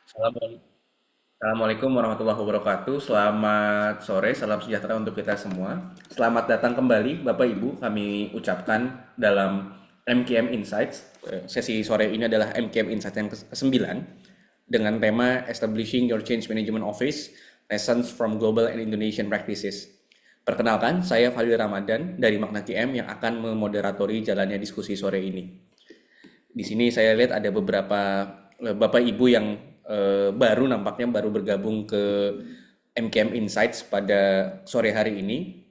Assalamualaikum warahmatullahi wabarakatuh. Selamat sore, salam sejahtera untuk kita semua. Selamat datang kembali, Bapak Ibu. Kami ucapkan dalam MKM Insights. Sesi sore ini adalah MKM Insights yang ke-9 dengan tema Establishing Your Change Management Office: Lessons from Global and Indonesian Practices. Perkenalkan, saya Fadil Ramadan dari Makna KM yang akan memoderatori jalannya diskusi sore ini. Di sini saya lihat ada beberapa Bapak Ibu yang baru nampaknya baru bergabung ke MKM Insights pada sore hari ini.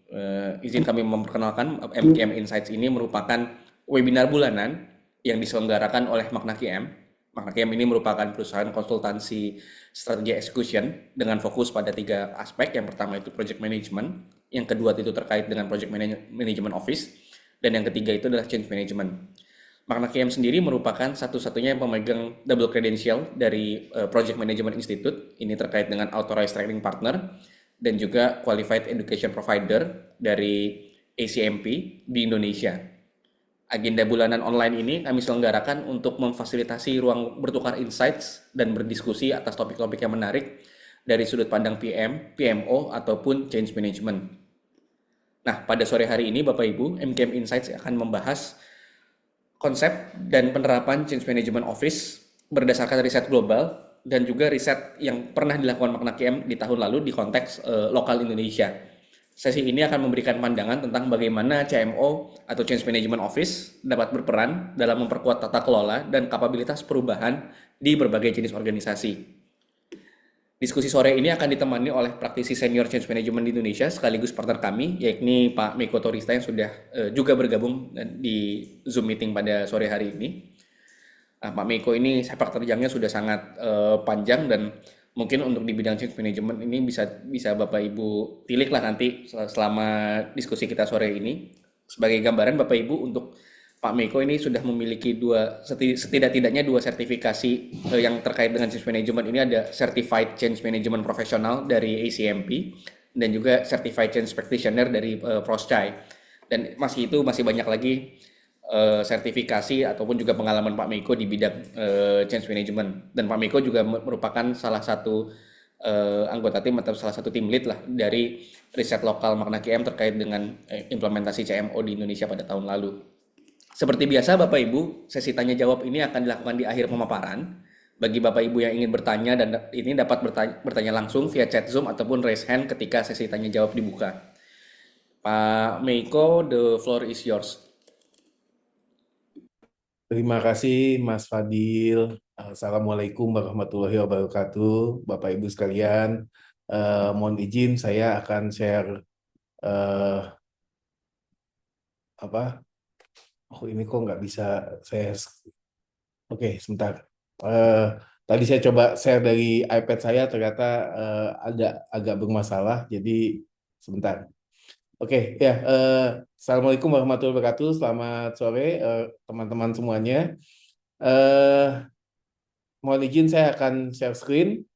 Izin kami memperkenalkan MKM Insights ini merupakan webinar bulanan yang diselenggarakan oleh Makna KM. Makna KM ini merupakan perusahaan konsultansi strategi execution dengan fokus pada tiga aspek. Yang pertama itu project management, yang kedua itu terkait dengan project management office, dan yang ketiga itu adalah change management. Makna KM sendiri merupakan satu-satunya yang pemegang double credential dari Project Management Institute. Ini terkait dengan Authorized Training Partner dan juga Qualified Education Provider dari ACMP di Indonesia. Agenda bulanan online ini kami selenggarakan untuk memfasilitasi ruang bertukar insights dan berdiskusi atas topik-topik yang menarik dari sudut pandang PM, PMO, ataupun change management. Nah, pada sore hari ini Bapak Ibu, MKM Insights akan membahas konsep dan penerapan change management office berdasarkan riset global dan juga riset yang pernah dilakukan Makna KM di tahun lalu di konteks lokal Indonesia. Sesi ini akan memberikan pandangan tentang bagaimana CMO atau Change Management Office dapat berperan dalam memperkuat tata kelola dan kapabilitas perubahan di berbagai jenis organisasi. Diskusi sore ini akan ditemani oleh praktisi senior change management di Indonesia sekaligus partner kami, yakni Pak Miko Torista yang sudah juga bergabung di Zoom meeting pada sore hari ini. Pak Miko ini sepak terjangnya sudah sangat panjang dan mungkin untuk di bidang change management ini bisa bisa Bapak Ibu tilik lah nanti selama diskusi kita sore ini. Sebagai gambaran Bapak Ibu, untuk Pak Miko ini sudah memiliki setidak-tidaknya dua sertifikasi yang terkait dengan change management. Ini ada Certified Change Management Professional dari ACMP dan juga Certified Change Practitioner dari Proschai. Dan masih banyak lagi sertifikasi ataupun juga pengalaman Pak Miko di bidang change management. Dan Pak Miko juga merupakan salah satu anggota tim atau salah satu tim lead lah dari riset lokal Makna KM terkait dengan implementasi CMO di Indonesia pada tahun lalu. Seperti biasa Bapak Ibu, sesi tanya jawab ini akan dilakukan di akhir pemaparan. Bagi Bapak Ibu yang ingin bertanya dan ini dapat bertanya langsung via chat Zoom ataupun raise hand ketika sesi tanya jawab dibuka. Pak Meiko, the floor is yours. Terima kasih Mas Fadil. Assalamualaikum warahmatullahi wabarakatuh, Bapak Ibu sekalian. Mohon izin saya akan share eh, apa? Oh ini kok nggak bisa saya. Oke, sebentar. Eh, Tadi saya coba share dari iPad saya ternyata ada agak bermasalah. Jadi sebentar. Oke, ya. Assalamualaikum warahmatullahi wabarakatuh. Selamat sore teman-teman semuanya. Eh, Mohon izin saya akan share screen.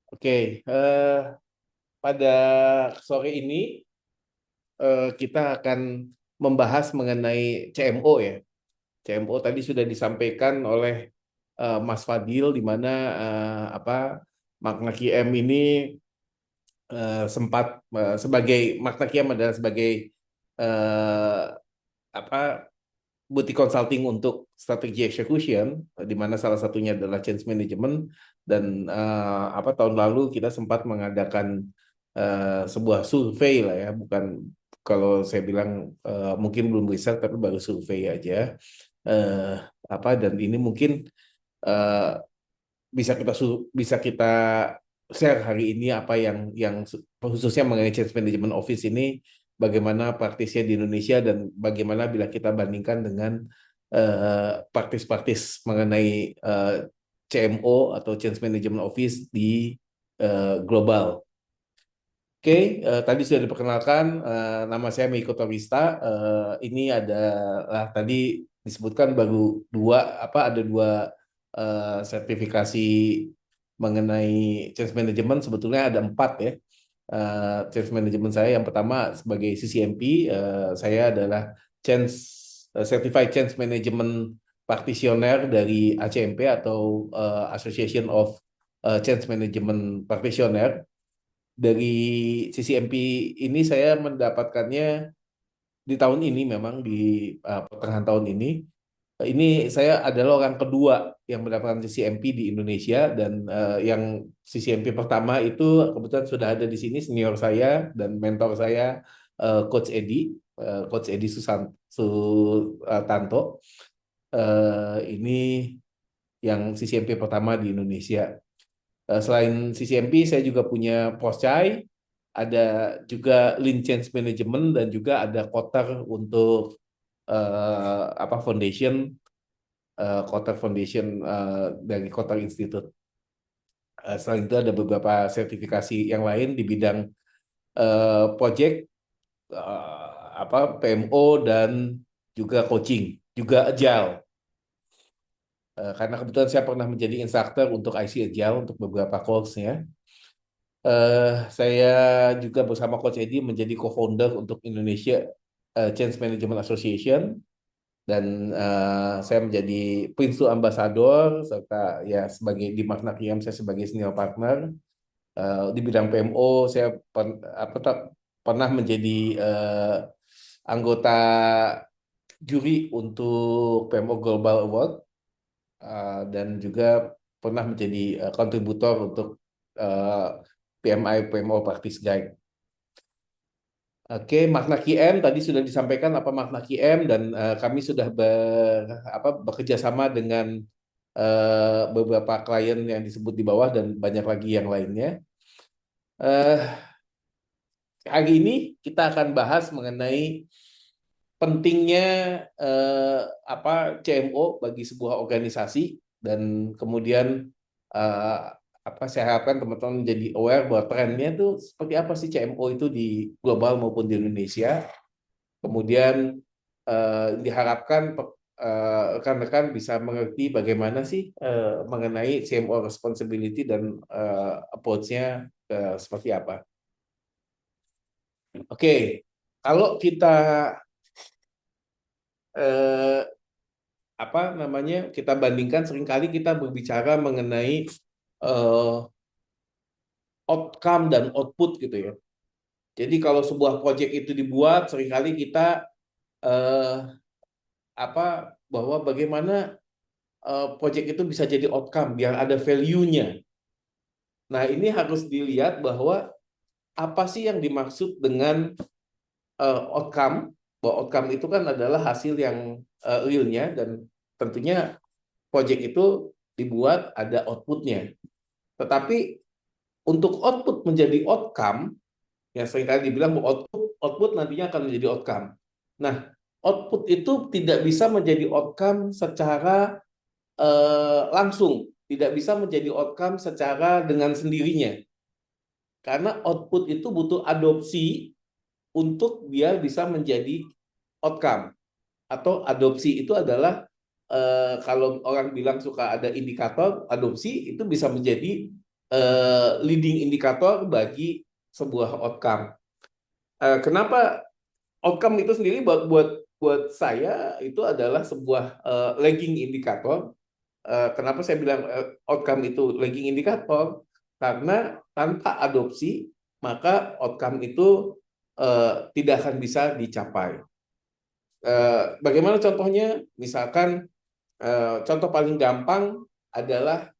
Oke, pada sore ini kita akan membahas mengenai CMO ya. CMO tadi sudah disampaikan oleh Mas Fadil di mana apa Makna QM ini sempat sebagai Makna QM adalah sebagai eh, apa boutique consulting untuk strategi execution, di mana salah satunya adalah change management. Dan apa tahun lalu kita sempat mengadakan sebuah survei lah ya, bukan, kalau saya bilang mungkin belum riset tapi baru survei aja. eh, dan ini mungkin eh, bisa kita share hari ini apa yang khususnya mengenai change management office ini, bagaimana praktisnya di Indonesia dan bagaimana bila kita bandingkan dengan praktis-praktis mengenai CMO atau change management office di global. Oke, tadi sudah diperkenalkan, nama saya Meiko Torista. Ini adalah tadi disebutkan baru ada dua sertifikasi mengenai change management. Sebetulnya ada empat ya. Change management saya yang pertama sebagai CCMP, saya adalah change Certified Change Management praktisioner dari ACMP atau Association of Change Management Practitioner. Dari CCMP ini saya mendapatkannya di tahun ini, memang di pertengahan tahun ini. Ini saya adalah orang kedua yang mendapatkan CCMP di Indonesia, dan yang CCMP pertama itu kebetulan sudah ada di sini senior saya dan mentor saya, Coach Edi Sutanto. Ini yang CCMP pertama di Indonesia. Selain CCMP, saya juga punya POSCAI, ada juga Lean Change Management, dan juga ada Kotar untuk foundation, Kotar Foundation dari Kotar Institute. Selain itu ada beberapa sertifikasi yang lain di bidang project, PMO, dan juga coaching, juga agile. Karena kebetulan saya pernah menjadi instruktur untuk IC Agile untuk beberapa course-nya. Saya juga bersama Coach Edi menjadi co-founder untuk Indonesia Change Management Association, dan saya menjadi Prinsu Ambassador, serta ya sebagai di Magna QM saya sebagai senior partner. Di bidang PMO saya pernah menjadi anggota juri untuk PMO Global Award, dan juga pernah menjadi kontributor untuk PMI PMO Practice Guide. Oke, makna QM tadi sudah disampaikan apa makna QM, dan kami sudah bekerja sama dengan beberapa klien yang disebut di bawah dan banyak lagi yang lainnya. Hari ini kita akan bahas mengenai pentingnya CMO bagi sebuah organisasi, dan kemudian eh, saya harapkan teman-teman menjadi aware bahwa trennya itu seperti apa sih CMO itu di global maupun di Indonesia. Kemudian diharapkan rekan-rekan bisa mengerti bagaimana sih mengenai CMO responsibility dan approach-nya seperti apa. Oke, kalau kita eh, kita bandingkan, seringkali kita berbicara mengenai eh, outcome dan output gitu ya. Jadi kalau sebuah proyek itu dibuat, seringkali kita eh, bahwa bagaimana proyek itu bisa jadi outcome biar ada value-nya. Nah, ini harus dilihat bahwa apa sih yang dimaksud dengan outcome. Bahwa outcome itu kan adalah hasil yang realnya, dan tentunya proyek itu dibuat ada outputnya. Tetapi untuk output menjadi outcome, yang seringkali dibilang bahwa output nantinya akan menjadi outcome. Nah, output itu tidak bisa menjadi outcome secara langsung, tidak bisa menjadi outcome secara dengan sendirinya. Karena output itu butuh adopsi untuk dia bisa menjadi outcome. Atau adopsi itu adalah kalau orang bilang suka ada indikator, adopsi itu bisa menjadi leading indikator bagi sebuah outcome. Kenapa outcome itu sendiri buat saya itu adalah sebuah lagging indikator. Kenapa saya bilang outcome itu lagging indikator? Karena tanpa adopsi maka outcome itu tidak akan bisa dicapai. Bagaimana contohnya? Misalkan contoh paling gampang adalah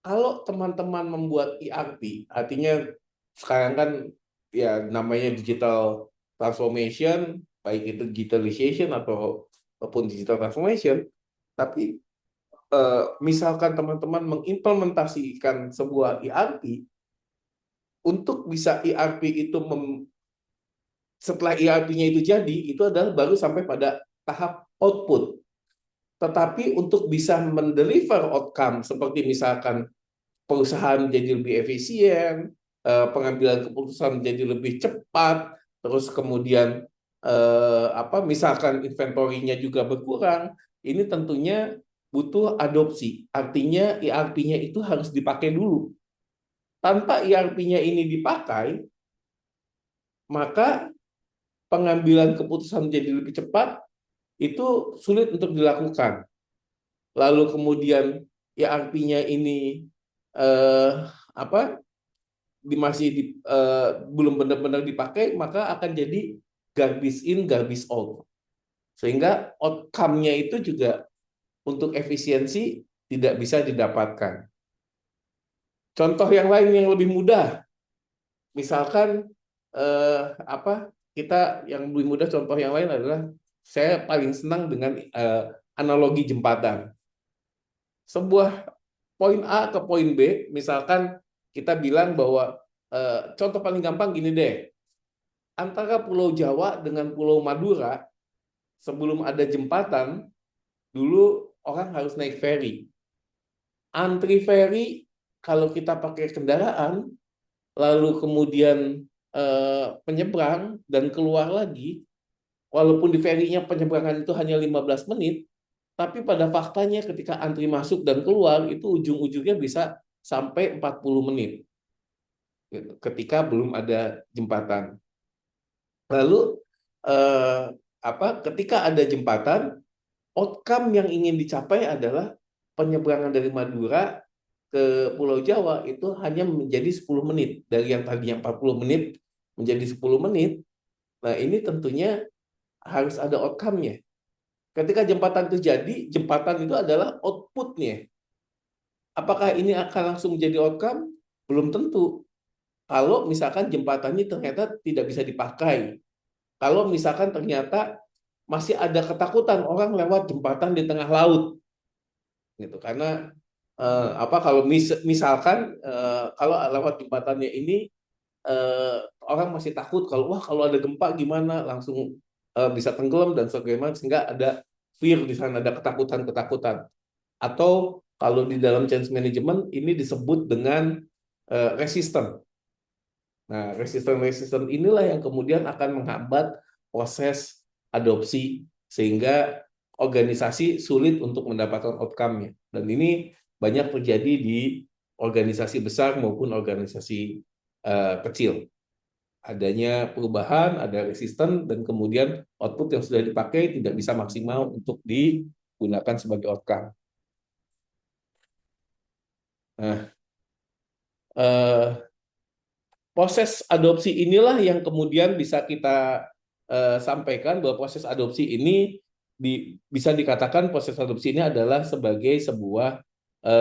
kalau teman-teman membuat ERP, artinya sekarang kan ya namanya digital transformation, baik itu digitalization ataupun digital transformation, tapi misalkan teman-teman mengimplementasikan sebuah ERP, untuk bisa ERP itu setelah ERP-nya itu jadi, itu adalah baru sampai pada tahap output. Tetapi untuk bisa mendeliver outcome, seperti misalkan perusahaan menjadi lebih efisien, pengambilan keputusan menjadi lebih cepat, terus kemudian misalkan inventory-nya juga berkurang, ini tentunya butuh adopsi. Artinya ERP-nya itu harus dipakai dulu. Tanpa ERP-nya ini dipakai, maka pengambilan keputusan menjadi lebih cepat itu sulit untuk dilakukan. lalu kemudian ERP-nya ini eh, apa belum benar-benar dipakai, maka akan jadi garbage in, garbage out. Sehingga outcome-nya itu juga untuk efisiensi tidak bisa didapatkan. Contoh yang lain yang lebih mudah, misalkan kita yang lebih mudah, contoh yang lain adalah saya paling senang dengan analogi jembatan. Sebuah poin A ke poin B, misalkan kita bilang bahwa contoh paling gampang gini deh, antara Pulau Jawa dengan Pulau Madura sebelum ada jembatan, dulu orang harus naik ferry. Antri ferry kalau kita pakai kendaraan, lalu kemudian penyeberang dan keluar lagi, walaupun di ferry-nya penyeberangan itu hanya 15 menit, tapi pada faktanya ketika antri masuk dan keluar itu ujung-ujungnya bisa sampai 40 menit gitu, ketika belum ada jembatan. Lalu ketika ada jembatan, outcome yang ingin dicapai adalah penyeberangan dari Madura ke Pulau Jawa itu hanya menjadi 10 menit. Dari yang tadinya 40 menit menjadi 10 menit. Nah, ini tentunya harus ada outcome-nya. Ketika jembatan itu jadi, jembatan itu adalah output-nya. Apakah ini akan langsung menjadi outcome? Belum tentu. Kalau misalkan jembatannya ternyata tidak bisa dipakai. Kalau misalkan ternyata masih ada ketakutan orang lewat jembatan di tengah laut. Gitu. Karena kalau misalkan kalau lewat jembatannya ini orang masih takut kalau ada gempa gimana langsung bisa tenggelam dan sebagainya, sehingga ada fear di sana, ada ketakutan-ketakutan. Atau kalau di dalam change management ini disebut dengan resisten. Nah, resisten inilah yang kemudian akan menghambat proses adopsi sehingga organisasi sulit untuk mendapatkan outcome-nya. Dan ini banyak terjadi di organisasi besar maupun organisasi kecil. Adanya perubahan, ada resisten, dan kemudian output yang sudah dipakai tidak bisa maksimal untuk digunakan sebagai outcome. Nah, proses adopsi inilah yang kemudian bisa kita sampaikan bahwa proses adopsi ini bisa dikatakan proses adopsi ini adalah sebagai sebuah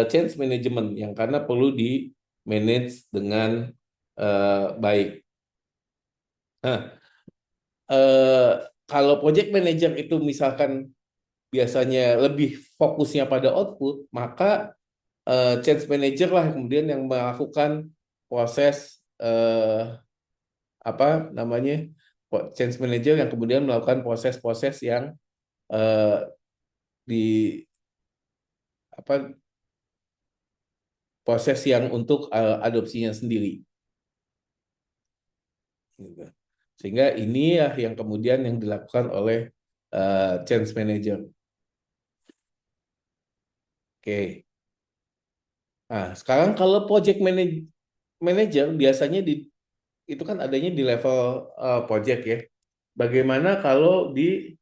change management yang karena perlu di manage dengan baik. Nah, kalau project manager itu misalkan biasanya lebih fokusnya pada output, maka change manager lah kemudian yang melakukan proses change manager yang kemudian melakukan proses-proses yang di apa proses yang untuk adopsinya sendiri. Gitu. Sehingga ini ya yang kemudian yang dilakukan oleh change manager. Oke. Nah, sekarang kalau project manager biasanya itu kan adanya di level project ya. Bagaimana kalau di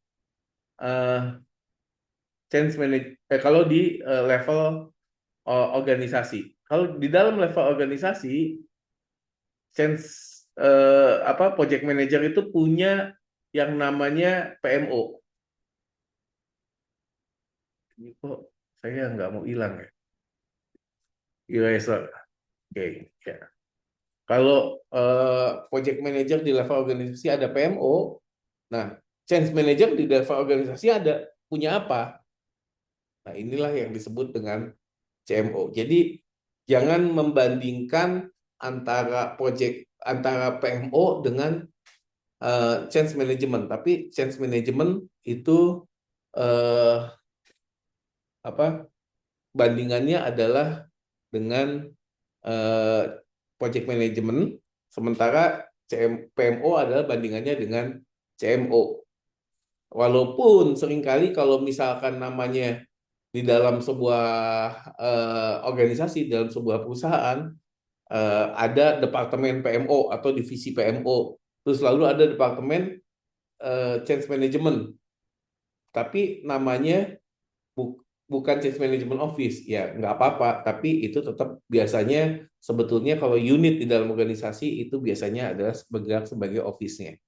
change manager kalau di level organisasi? Kalau di dalam level organisasi, change project manager itu punya yang namanya PMO. Ini kok saya nggak mau hilang ya? Eraser. Oke, ya. Kalau project manager di level organisasi ada PMO, nah change manager di level organisasi punya apa? Nah, inilah yang disebut dengan CMO. Jadi jangan membandingkan antara PMO dengan change management, tapi change management itu bandingannya adalah dengan project management, sementara PMO adalah bandingannya dengan CMO. Walaupun seringkali kalau misalkan namanya di dalam sebuah organisasi, dalam sebuah perusahaan, ada departemen PMO atau divisi PMO, terus lalu ada departemen change management, tapi namanya bukan change management office, ya nggak apa-apa, tapi itu tetap biasanya sebetulnya kalau unit di dalam organisasi itu biasanya adalah bergerak sebagai office-nya.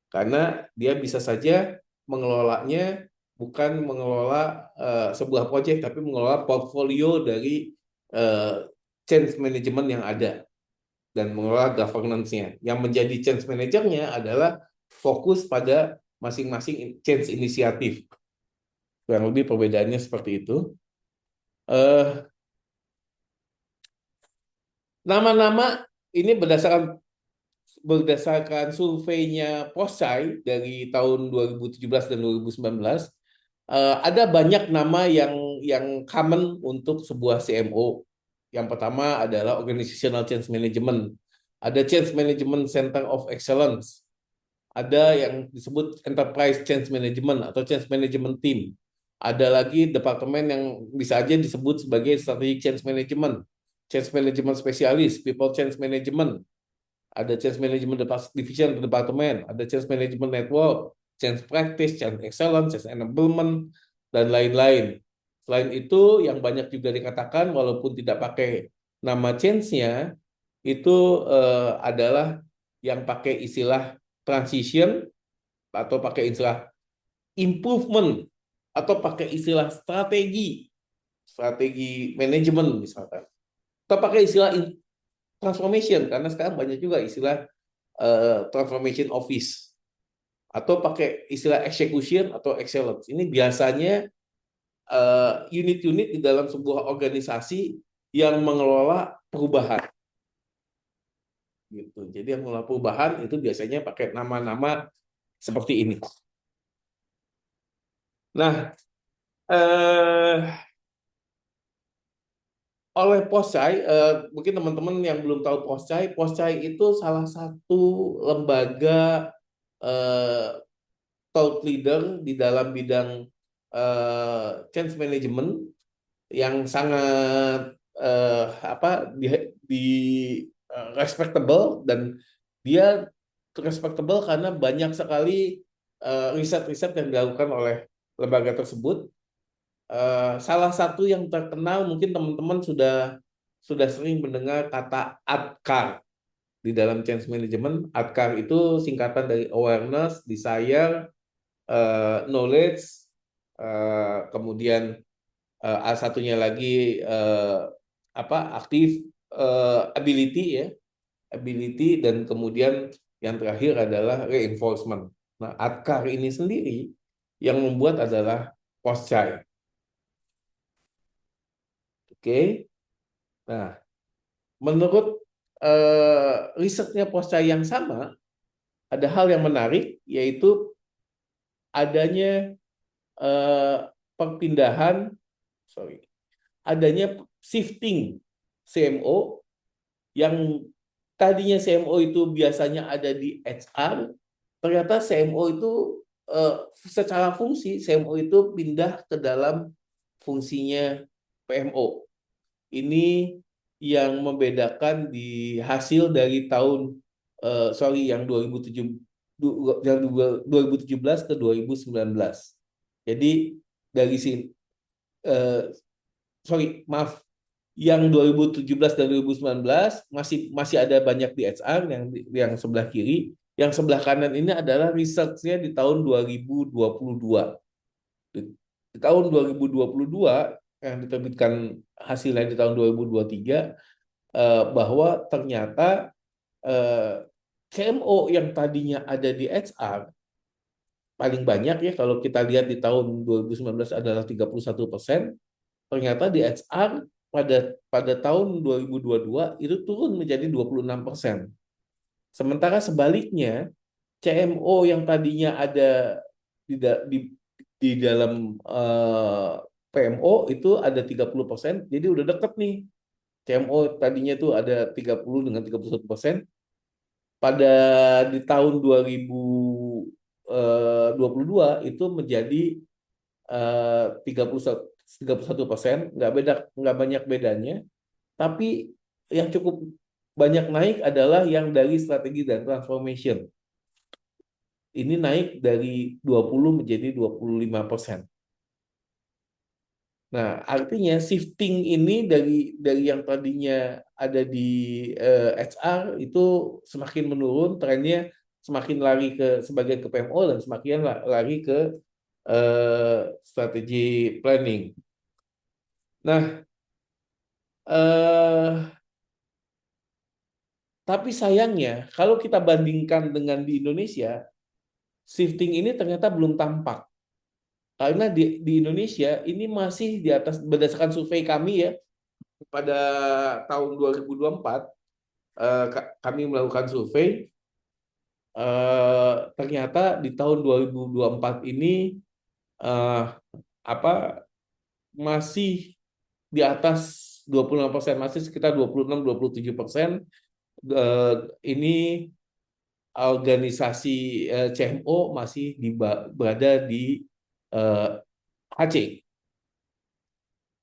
Karena dia bisa saja mengelolanya bukan mengelola sebuah proyek, tapi mengelola portfolio dari uh, change management yang ada dan mengelola governance-nya. Yang menjadi change manager-nya adalah fokus pada masing-masing change inisiatif. Kurang lebih perbedaannya seperti itu. Eh, Nama-nama ini berdasarkan surveinya Posai dari tahun 2017 dan 2019, ada banyak nama yang common untuk sebuah CMO. Yang pertama adalah Organizational Change Management. Ada Change Management Center of Excellence. Ada yang disebut Enterprise Change Management atau Change Management Team. Ada lagi departemen yang bisa aja disebut sebagai Strategic Change Management, Change Management Specialist, People Change Management, ada change management division departemen, ada change management network, change practice, change excellence, change enablement, dan lain-lain. Selain itu, yang banyak juga dikatakan, walaupun tidak pakai nama change-nya, itu adalah yang pakai istilah transition, atau pakai istilah improvement, atau pakai istilah strategi manajemen misalkan, atau pakai istilah transformation, karena sekarang banyak juga istilah transformation office, atau pakai istilah execution atau excellence. Ini biasanya unit-unit di dalam sebuah organisasi yang mengelola perubahan. Gitu. Jadi yang mengelola perubahan itu biasanya pakai nama-nama seperti ini. Nah, oleh Poscai, mungkin teman-teman yang belum tahu Poscai, Poscai itu salah satu lembaga thought leader di dalam bidang change management yang sangat di respectable, dan dia respectable karena banyak sekali riset-riset yang dilakukan oleh lembaga tersebut. Salah satu yang terkenal mungkin teman-teman sudah sering mendengar kata ADKAR di dalam change management. ADKAR itu singkatan dari awareness, desire, knowledge, kemudian satunya lagi aktif, ability ya, ability, dan kemudian yang terakhir adalah reinforcement. Nah, ADKAR ini sendiri yang membuat adalah Poscai. Oke. Nah, menurut risetnya Poscai yang sama, ada hal yang menarik, yaitu adanya perpindahan, adanya shifting CMO, yang tadinya CMO itu biasanya ada di HR, ternyata CMO itu secara fungsi CMO itu pindah ke dalam fungsinya PMO. Ini yang membedakan di hasil dari yang 2017 ke 2019. Jadi dari sini maaf, yang 2017 dan 2019 masih ada banyak di HR, yang sebelah kiri. Yang sebelah kanan ini adalah research-nya di tahun 2022. Di tahun 2022 yang diterbitkan hasilnya di tahun 2023, bahwa ternyata CMO yang tadinya ada di HR paling banyak, ya kalau kita lihat di tahun 2019 adalah 31%, ternyata di HR pada tahun 2022 itu turun menjadi 26%. Sementara sebaliknya, CMO yang tadinya ada di dalam PMO itu ada 30%, jadi udah deket nih. CMO tadinya itu ada 30 dengan 31%. Pada di tahun 2022 itu menjadi 31%, nggak banyak bedanya. Tapi yang cukup banyak naik adalah yang dari strategi dan transformation. Ini naik dari 20 menjadi 25%. Nah, artinya shifting ini dari yang tadinya ada di HR itu semakin menurun, trennya semakin lari ke sebagai ke PMO dan semakin lari ke strategi planning. Nah, eh, tapi sayangnya kalau kita bandingkan dengan di Indonesia, shifting ini ternyata belum tampak. Karena di Indonesia ini masih di atas berdasarkan survei kami ya pada tahun 2024 kami melakukan survei ternyata di tahun 2024 ini eh, apa masih di atas 25%, masih sekitar 26-27%. Ini organisasi CMO masih berada di HC.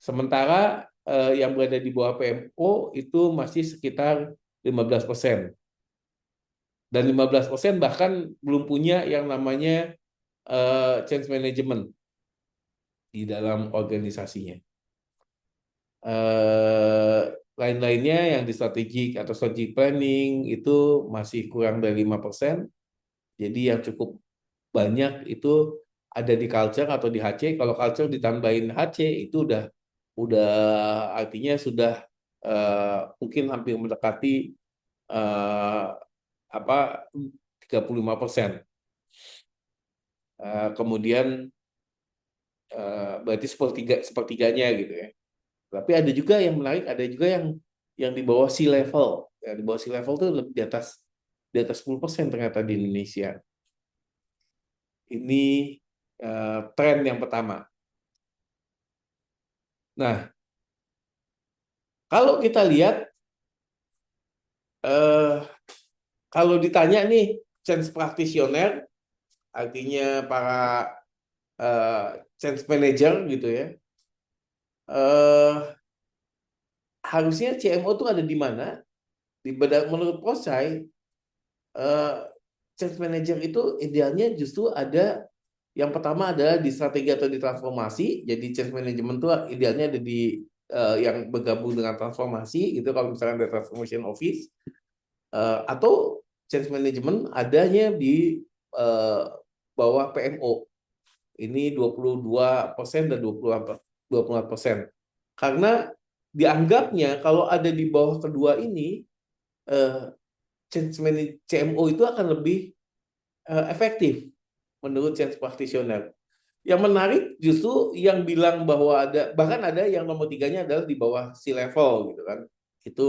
Sementara yang berada di bawah PMO itu masih sekitar 15%. Dan 15% bahkan belum punya yang namanya change management di dalam organisasinya. Lain-lainnya yang di strategik atau strategic planning itu masih kurang dari 5%. Jadi yang cukup banyak itu ada di culture atau di HC. Kalau culture ditambahin HC itu udah artinya sudah mungkin hampir mendekati uh, apa 35%. Kemudian berarti sepertiganya gitu ya. Tapi ada juga yang menarik, ada juga yang di bawah sea level. Ya, di bawah sea level tuh lebih di atas 10% ternyata di Indonesia. Ini tren yang pertama. Nah, kalau kita lihat eh, kalau ditanya nih change practitioner, artinya para change manager gitu ya, harusnya CMO tuh ada di mana? Menurut Posai, change manager itu idealnya justru ada yang pertama adalah di strategi atau di transformasi. Jadi change management itu idealnya ada di yang bergabung dengan transformasi itu kalau misalnya ada transformation office atau change management adanya di bawah PMO. Ini 22% dan 24%. Karena dianggapnya kalau ada di bawah kedua ini change management CMO itu akan lebih efektif menurut change practitioner. Yang menarik justru yang bilang bahwa ada, bahkan ada yang nomor tiganya adalah di bawah C-level gitu kan. Itu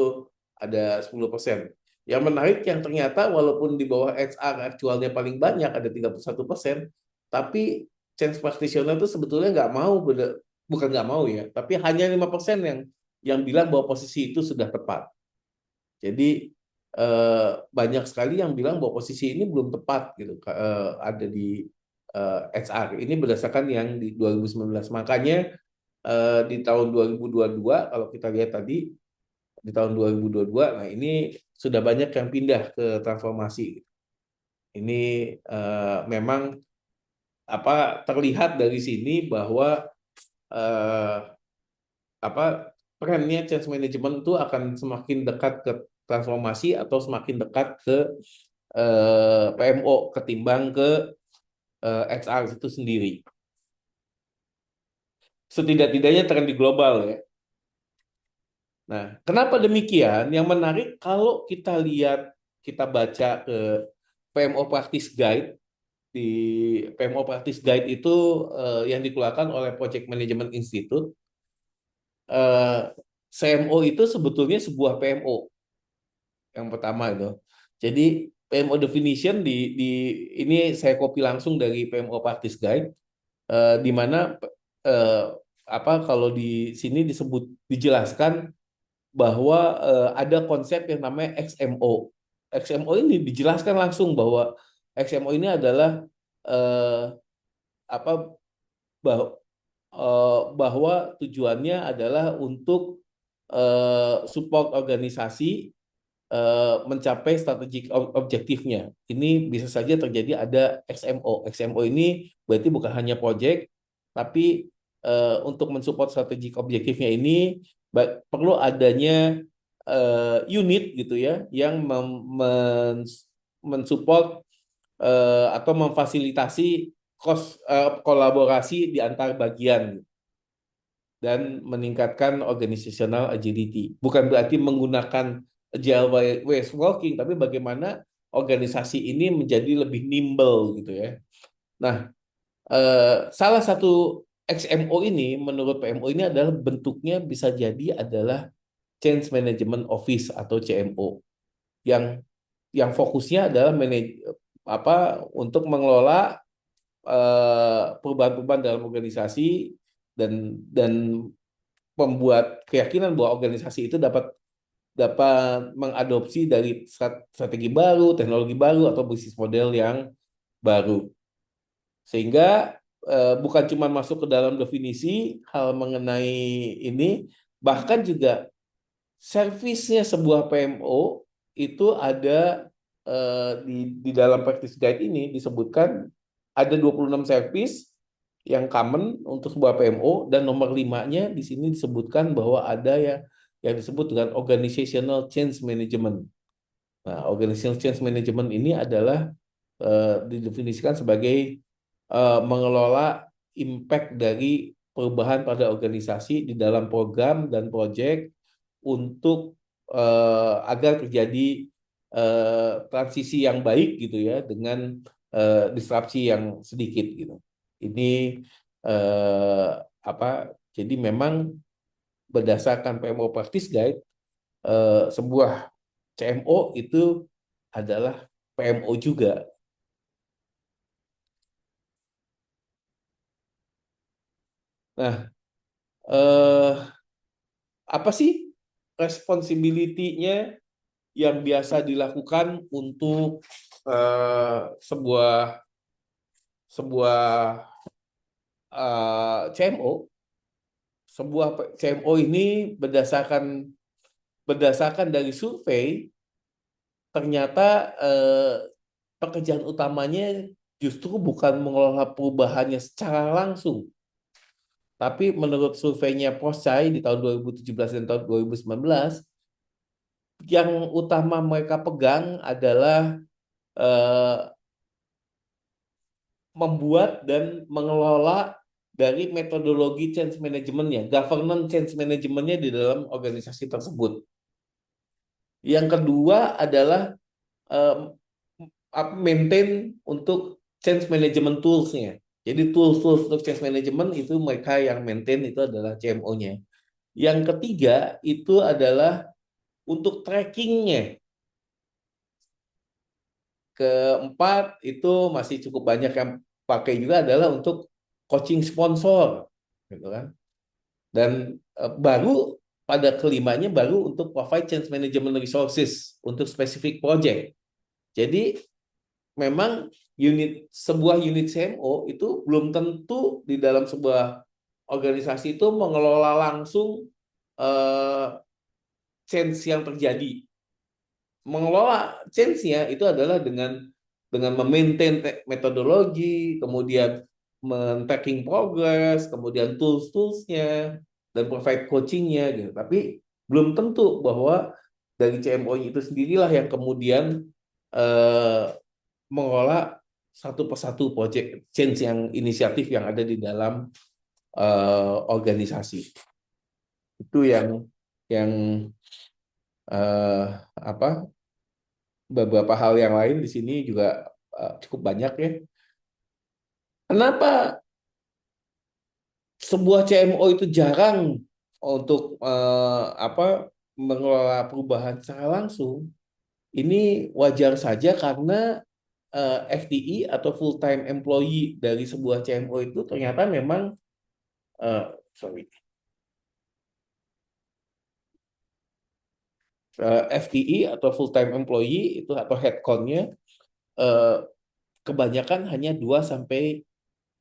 ada 10%. Yang menarik yang ternyata walaupun di bawah HR aktualnya paling banyak ada 31%, tapi change practitioner itu sebetulnya nggak mau, bukan nggak mau ya, tapi hanya 5% yang bilang bahwa posisi itu sudah tepat. Jadi banyak sekali yang bilang bahwa posisi ini belum tepat gitu ada di HR. Ini berdasarkan yang di 2019. Makanya di tahun 2022 kalau kita lihat tadi di tahun 2022, nah ini sudah banyak yang pindah ke transformasi. Ini memang terlihat dari sini bahwa eh, trennya change management itu akan semakin dekat ke transformasi atau semakin dekat ke PMO ketimbang ke HR itu sendiri. Setidak-tidaknya tren di global ya. Nah, kenapa demikian? Yang menarik kalau kita lihat, kita baca ke PMO Practice Guide. Di PMO Practice Guide itu yang dikeluarkan oleh Project Management Institute. CMO itu sebetulnya sebuah PMO. Yang pertama itu. Jadi PMO definition di ini saya copy langsung dari PMO Practice Guide di mana eh, kalau di sini dijelaskan bahwa ada konsep yang namanya XMO. XMO ini dijelaskan langsung bahwa XMO ini adalah eh, apa bahwa tujuannya adalah untuk support organisasi mencapai strategik objektifnya. Ini bisa saja terjadi ada XMO. XMO ini berarti bukan hanya project, tapi untuk mensupport strategic objektifnya ini perlu adanya unit gitu ya yang mensupport atau memfasilitasi kolaborasi di antar bagian dan meningkatkan organizational agility. Bukan berarti menggunakan agile ways working, tapi bagaimana organisasi ini menjadi lebih nimble gitu ya. Nah, salah satu XMO ini menurut PMO ini adalah bentuknya bisa jadi adalah Change Management Office atau CMO yang fokusnya adalah untuk mengelola perubahan-perubahan dalam organisasi dan membuat keyakinan bahwa organisasi itu dapat dapat mengadopsi dari strategi baru, teknologi baru atau bisnis model yang baru. Sehingga bukan cuma masuk ke dalam definisi hal mengenai ini, bahkan juga servisnya sebuah PMO itu ada di dalam practice guide ini disebutkan ada 26 servis yang common untuk sebuah PMO dan nomor 5-nya di sini disebutkan bahwa ada yang disebut dengan organizational change management. Nah, organizational change management ini adalah didefinisikan sebagai mengelola impact dari perubahan pada organisasi di dalam program dan proyek untuk agar terjadi transisi yang baik gitu ya dengan disrupsi yang sedikit gitu. Ini eh, jadi memang berdasarkan PMO Practice Guide sebuah CMO itu adalah PMO juga. Nah, eh, apa sih responsibility-nya yang biasa dilakukan untuk sebuah sebuah CMO? Sebuah CMO ini berdasarkan dari survei ternyata pekerjaan utamanya justru bukan mengelola perubahannya secara langsung. Tapi menurut surveinya Poscai di tahun 2017 dan tahun 2019, yang utama mereka pegang adalah eh, membuat dan mengelola dari metodologi change manajemennya, governance change manajemennya di dalam organisasi tersebut. Yang kedua adalah eh, maintain untuk change management tools-nya. Jadi tools-tools untuk change management itu mereka yang maintain itu adalah CMO-nya. Yang ketiga itu adalah untuk tracking-nya. Keempat itu masih cukup banyak yang pakai juga adalah untuk coaching sponsor, gitu kan. Dan baru pada kelimanya baru untuk provide change management resources untuk specific project. Jadi memang sebuah unit CMO itu belum tentu di dalam sebuah organisasi itu mengelola langsung eh, change yang terjadi. Mengelola change-nya itu adalah dengan memaintain metodologi, kemudian men-tracking progress, kemudian tools-toolsnya, dan provide coaching-nya gitu. Tapi belum tentu bahwa dari CMO itu sendirilah yang kemudian eh, mengelola satu persatu project change yang inisiatif yang ada di dalam organisasi. Itu yang eh, apa beberapa hal yang lain di sini juga cukup banyak ya. Kenapa sebuah CMO itu jarang untuk mengelola perubahan secara langsung? Ini wajar saja karena FTE atau full time employee dari sebuah CMO itu ternyata memang eh, sorry FTE atau full time employee itu atau headcount-nya eh, kebanyakan hanya 2 sampai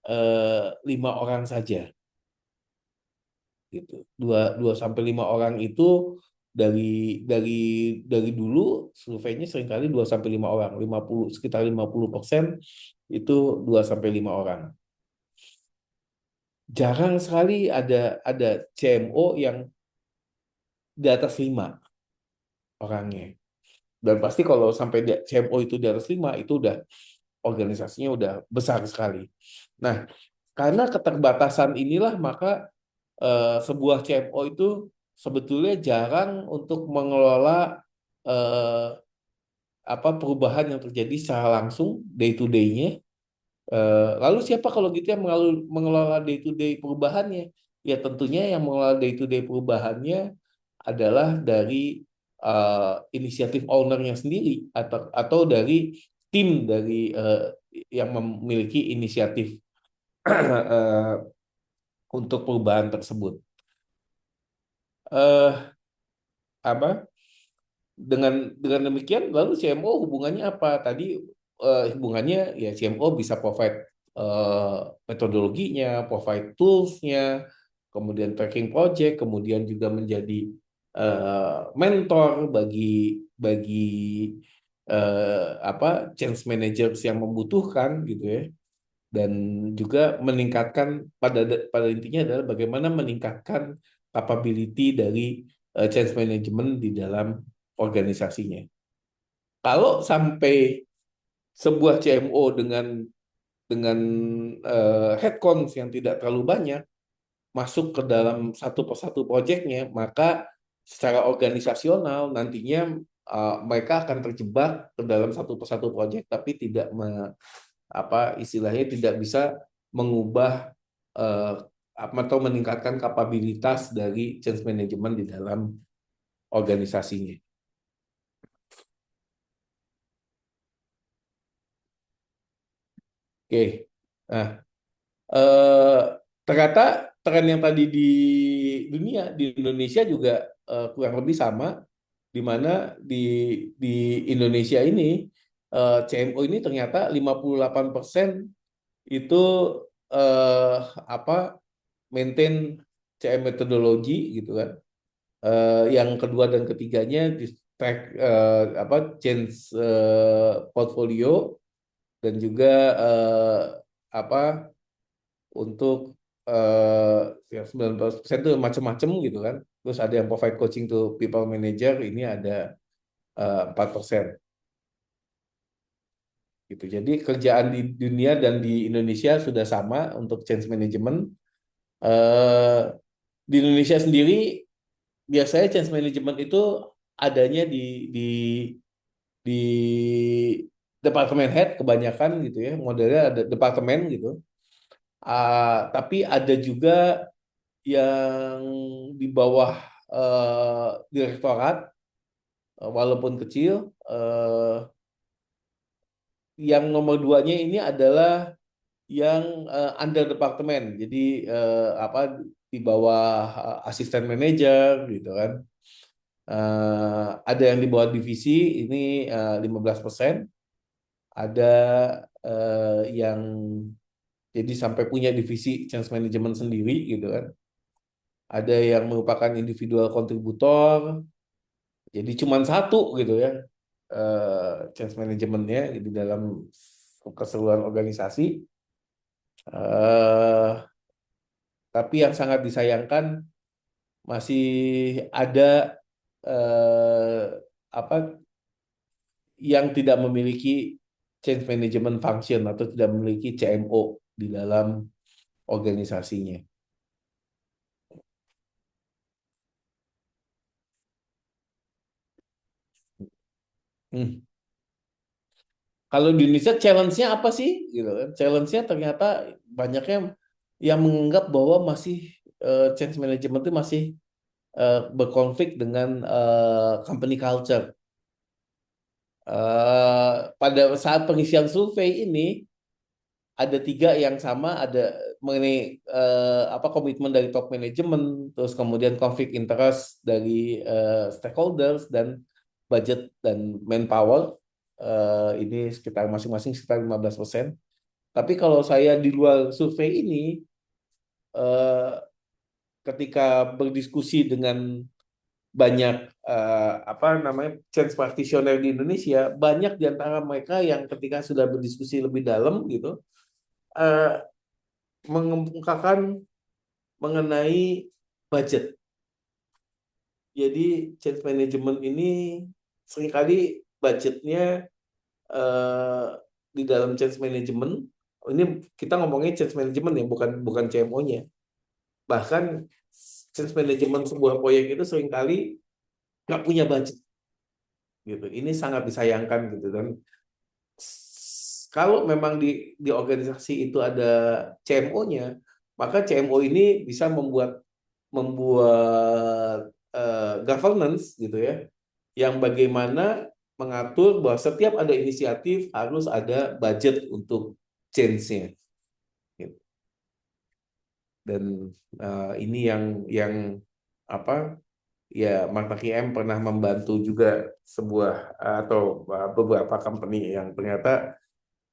5 orang saja gitu. 2 sampai 5 orang itu dari dari dari dulu surveinya seringkali 2 sampai 5 orang, 50 sekitar 50% itu 2 sampai 5 orang. jarang sekali ada CMO yang di atas 5 orangnya. Dan pasti kalau sampai CMO itu di atas 5 itu udah organisasinya udah besar sekali. Nah, karena keterbatasan inilah maka sebuah CMO itu sebetulnya jarang untuk mengelola eh, apa perubahan yang terjadi secara langsung day to day-nya. Lalu siapa kalau gitu yang mengelola day to day perubahannya? Ya tentunya yang mengelola day to day perubahannya adalah dari inisiatif ownernya sendiri atau dari tim dari yang memiliki inisiatif eh, untuk perubahan tersebut. Eh, apa dengan demikian lalu CMO hubungannya apa? Tadi hubungannya ya CMO bisa provide metodologinya, provide tools-nya, kemudian tracking project, kemudian juga menjadi mentor bagi bagi change managers yang membutuhkan gitu ya. Dan juga meningkatkan pada intinya adalah bagaimana meningkatkan capability dari change management di dalam organisasinya. Kalau sampai sebuah CMO dengan headcount yang tidak terlalu banyak masuk ke dalam satu persatu proyeknya, maka secara organisasional nantinya mereka akan terjebak ke dalam satu persatu proyek tapi tidak istilahnya tidak bisa mengubah eh, atau meningkatkan kapabilitas dari change management di dalam organisasinya. Oke, nah eh, ternyata tren yang tadi di dunia di Indonesia juga kurang lebih sama, di mana di Indonesia ini CMO ini ternyata 58% itu eh, apa maintain CM metodologi gitu kan. Yang kedua dan ketiganya di track change portfolio dan juga eh, apa untuk ya 19% itu macam-macam gitu kan. Terus ada yang provide coaching to people manager, ini ada 4% gitu. Jadi kerjaan di dunia dan di Indonesia sudah sama untuk change management. Eh, di Indonesia sendiri biasanya change management itu adanya di departemen head kebanyakan gitu ya, modelnya ada departemen gitu. Tapi ada juga yang di bawah direktorat, walaupun kecil. Yang nomor duanya ini adalah yang under departemen, jadi di bawah asisten manajer gitu kan. Ada yang di bawah divisi ini 15%, ada yang jadi sampai punya divisi change management sendiri gitu kan. Ada yang merupakan individual kontributor, jadi cuma satu gitu ya change manajemennya di dalam keseluruhan organisasi. Eh, tapi yang sangat disayangkan masih ada eh, apa yang tidak memiliki change management function atau tidak memiliki CMO di dalam organisasinya. Hmm. Kalau di Indonesia challenge-nya apa sih? Gitu kan. Challenge-nya ternyata banyaknya yang menganggap bahwa masih change management itu masih berkonflik dengan company culture. Pada saat pengisian survei ini ada 3 yang sama, ada mengenai komitmen dari top management, terus kemudian konflik interest dari stakeholders dan budget dan manpower. Ini sekitar masing-masing sekitar 15%. Tapi kalau saya di luar survei ini, eh, ketika berdiskusi dengan banyak change practitioner di Indonesia, banyak di antara mereka yang ketika sudah berdiskusi lebih dalam gitu, eh, mengemukakan mengenai budget. Jadi change management ini seringkali budgetnya di dalam change management, ini kita ngomongin change management ya, bukan CMO-nya. Bahkan change management sebuah proyek itu seringkali nggak punya budget gitu. Ini sangat disayangkan gitu kan. Kalau memang di organisasi itu ada CMO-nya, maka CMO ini bisa membuat governance gitu ya, yang bagaimana mengatur bahwa setiap ada inisiatif harus ada budget untuk change-nya. Gitu. Dan ini yang apa ya, Mark M pernah membantu juga sebuah atau beberapa company yang ternyata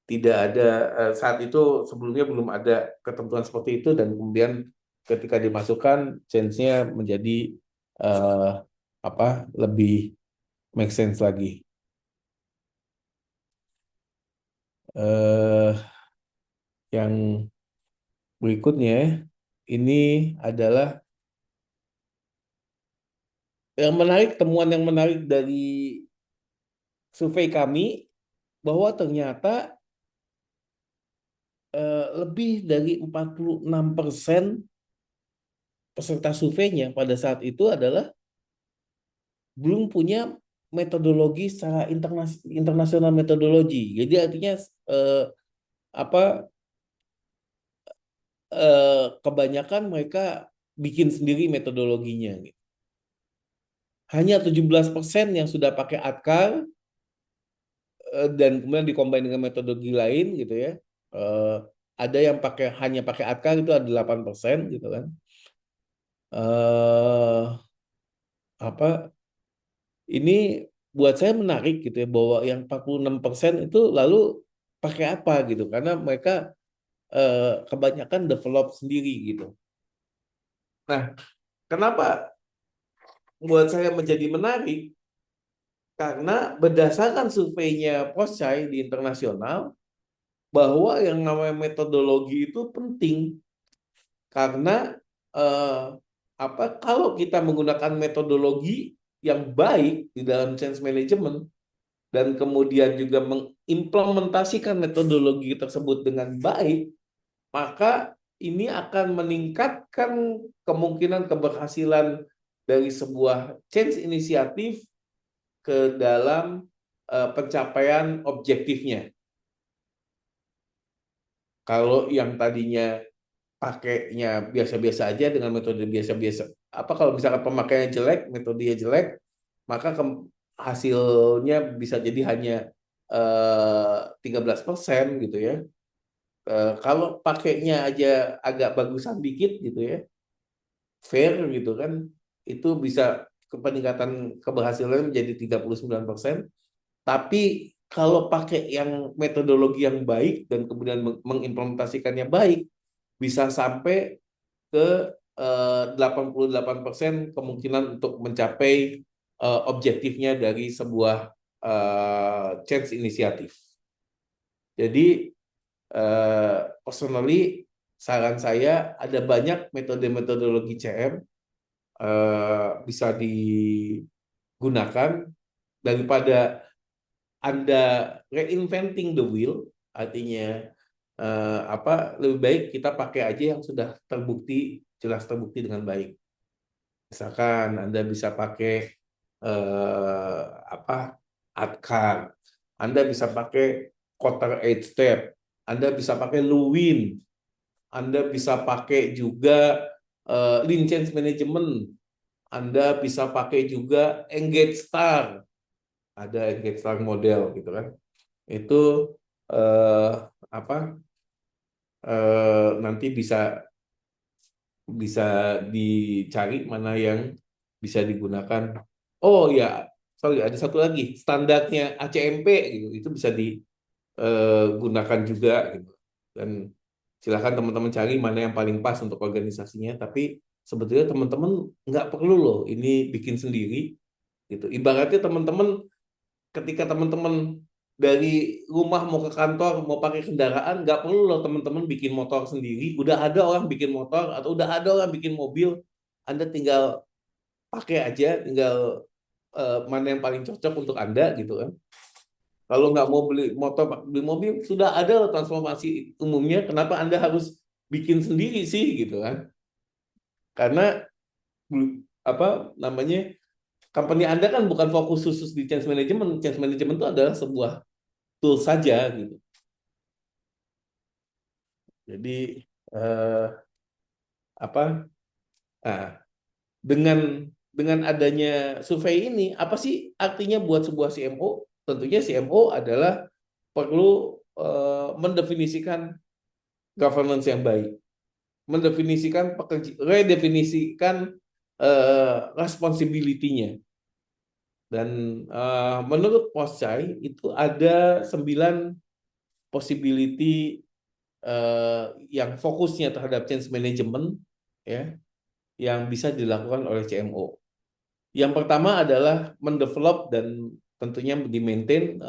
tidak ada saat itu, sebelumnya belum ada ketentuan seperti itu, dan kemudian ketika dimasukkan change-nya menjadi lebih make sense lagi. Yang berikutnya ini adalah yang menarik, temuan yang menarik dari survei kami, bahwa ternyata lebih dari 46% peserta surveinya pada saat itu adalah belum punya metodologi secara internasional metodologi. Jadi artinya apa kebanyakan mereka bikin sendiri metodologinya. Hanya 17% yang sudah pakai ADKAR dan kemudian dikombin dengan metodologi lain gitu ya. Ada yang hanya pakai ADKAR, itu ada 8% gitu kan. Ini buat saya menarik gitu ya, bahwa yang 46% itu lalu pakai apa gitu, karena mereka kebanyakan develop sendiri gitu. Nah, kenapa buat saya menjadi menarik? Karena berdasarkan surveinya Poscai di internasional, bahwa yang namanya metodologi itu penting. Karena kalau kita menggunakan metodologi yang baik di dalam change management, dan kemudian juga mengimplementasikan metodologi tersebut dengan baik, maka ini akan meningkatkan kemungkinan keberhasilan dari sebuah change inisiatif ke dalam pencapaian objektifnya. Kalau yang tadinya pakainya biasa-biasa aja dengan metode biasa-biasa, kalau misalkan pemakaiannya jelek, metodenya jelek, maka hasilnya bisa jadi hanya 13% gitu ya. Kalau pakainya aja agak bagusan dikit gitu ya, fair gitu kan, itu bisa peningkatan keberhasilan menjadi 39%. Tapi kalau pakai yang metodologi yang baik dan kemudian mengimplementasikannya baik, bisa sampai ke 88% kemungkinan untuk mencapai objektifnya dari sebuah change inisiatif. Jadi personally, saran saya ada banyak metode-metodologi CM bisa digunakan daripada Anda reinventing the wheel. Artinya lebih baik kita pakai aja yang sudah jelas terbukti dengan baik. Misalkan Anda bisa pakai ADKAR, Anda bisa pakai quarter 8 step, Anda bisa pakai Luwin, Anda bisa pakai juga Lean Change Management, Anda bisa pakai juga Engage Star, ada Engage Star model gitu kan. Itu nanti bisa dicari mana yang bisa digunakan. Oh ya, sorry, ada satu lagi, standarnya ACMP gitu, itu bisa digunakan juga gitu. Dan silakan teman-teman cari mana yang paling pas untuk organisasinya. Tapi sebetulnya teman-teman nggak perlu loh ini bikin sendiri gitu. Ibaratnya teman-teman, ketika teman-teman dari rumah mau ke kantor mau pakai kendaraan nggak perlu loh teman-teman bikin motor sendiri. Udah ada orang bikin motor atau udah ada orang bikin mobil. Anda tinggal pakai aja, tinggal mana yang paling cocok untuk Anda gitu kan. Kalau nggak mau beli motor, beli mobil, sudah ada loh transformasi umumnya. Kenapa Anda harus bikin sendiri sih gitu kan? Karena apa namanya, company Anda kan bukan fokus khusus di change management. Change management itu adalah sebuah tool saja gitu. Jadi eh, apa? Nah, dengan adanya survei ini, apa sih artinya buat sebuah CMO? Tentunya CMO adalah perlu mendefinisikan governance yang baik, mendefinisikan redefinisikan responsibility-nya. Dan menurut Poschai itu ada 9 possibility yang fokusnya terhadap change management ya, yang bisa dilakukan oleh CMO. Yang pertama adalah mendevelop dan tentunya di-maintain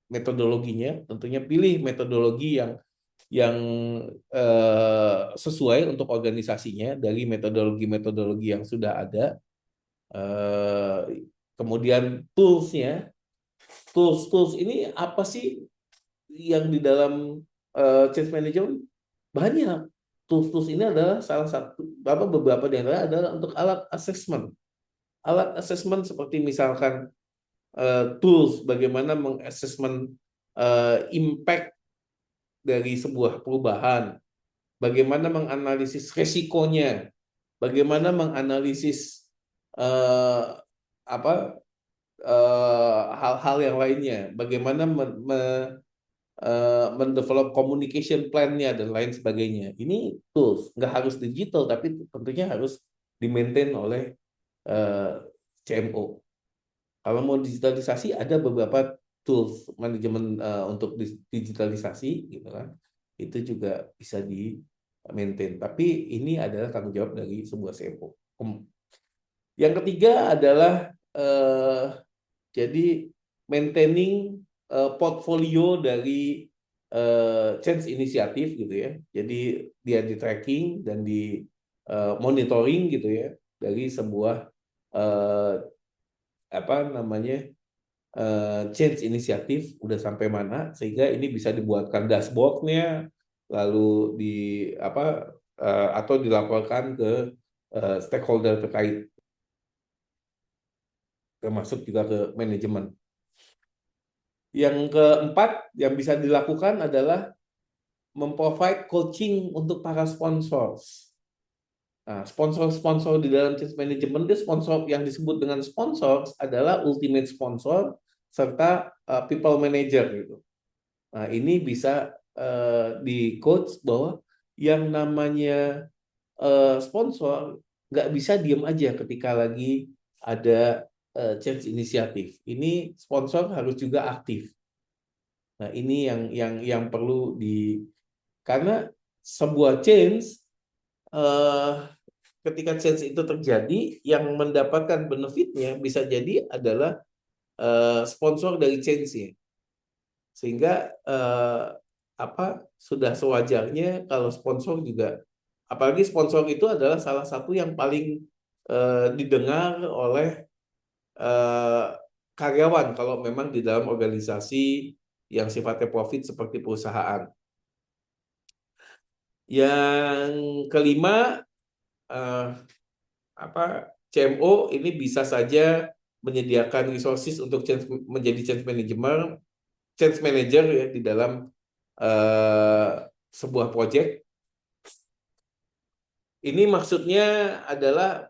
metodologinya. Tentunya pilih metodologi yang sesuai untuk organisasinya dari metodologi-metodologi yang sudah ada. Kemudian tools-nya, tools ini apa sih yang di dalam change management? Banyak. Tools-tools ini adalah salah satu, beberapa di antara adalah untuk alat assessment. Alat assessment seperti misalkan tools bagaimana mengassessment impact dari sebuah perubahan, bagaimana menganalisis resikonya, bagaimana menganalisis eh, apa hal-hal yang lainnya, bagaimana mendevelop communication plan-nya dan lain sebagainya. Ini tools, nggak harus digital, tapi tentunya harus di-maintain oleh CMO. Kalau mau digitalisasi ada beberapa tools manajemen untuk digitalisasi gitu kan. Itu juga bisa di maintain. Tapi ini adalah tanggung jawab dari sebuah CMO. Yang ketiga adalah jadi maintaining portfolio dari change inisiatif gitu ya. Jadi dia di tracking dan di monitoring gitu ya dari sebuah apa namanya change inisiatif udah sampai mana sehingga ini bisa dibuatkan dashboardnya lalu di apa atau dilaporkan ke stakeholder terkait termasuk juga ke manajemen. Yang keempat yang bisa dilakukan adalah memprovide coaching untuk para sponsors. Nah, sponsor-sponsor di dalam change management itu sponsor yang disebut dengan sponsor adalah ultimate sponsor serta people manager gitu. Nah, ini bisa di coach bahwa yang namanya sponsor nggak bisa diem aja ketika lagi ada change inisiatif. Ini sponsor harus juga aktif. Nah, ini yang perlu karena sebuah change ketika change itu terjadi yang mendapatkan benefitnya bisa jadi adalah sponsor dari change-nya. Sehingga sudah sewajarnya kalau sponsor juga, apalagi sponsor itu adalah salah satu yang paling didengar oleh karyawan kalau memang di dalam organisasi yang sifatnya profit seperti perusahaan. Yang kelima, CMO ini bisa saja menyediakan resources untuk menjadi change manager ya di dalam sebuah project. Ini maksudnya adalah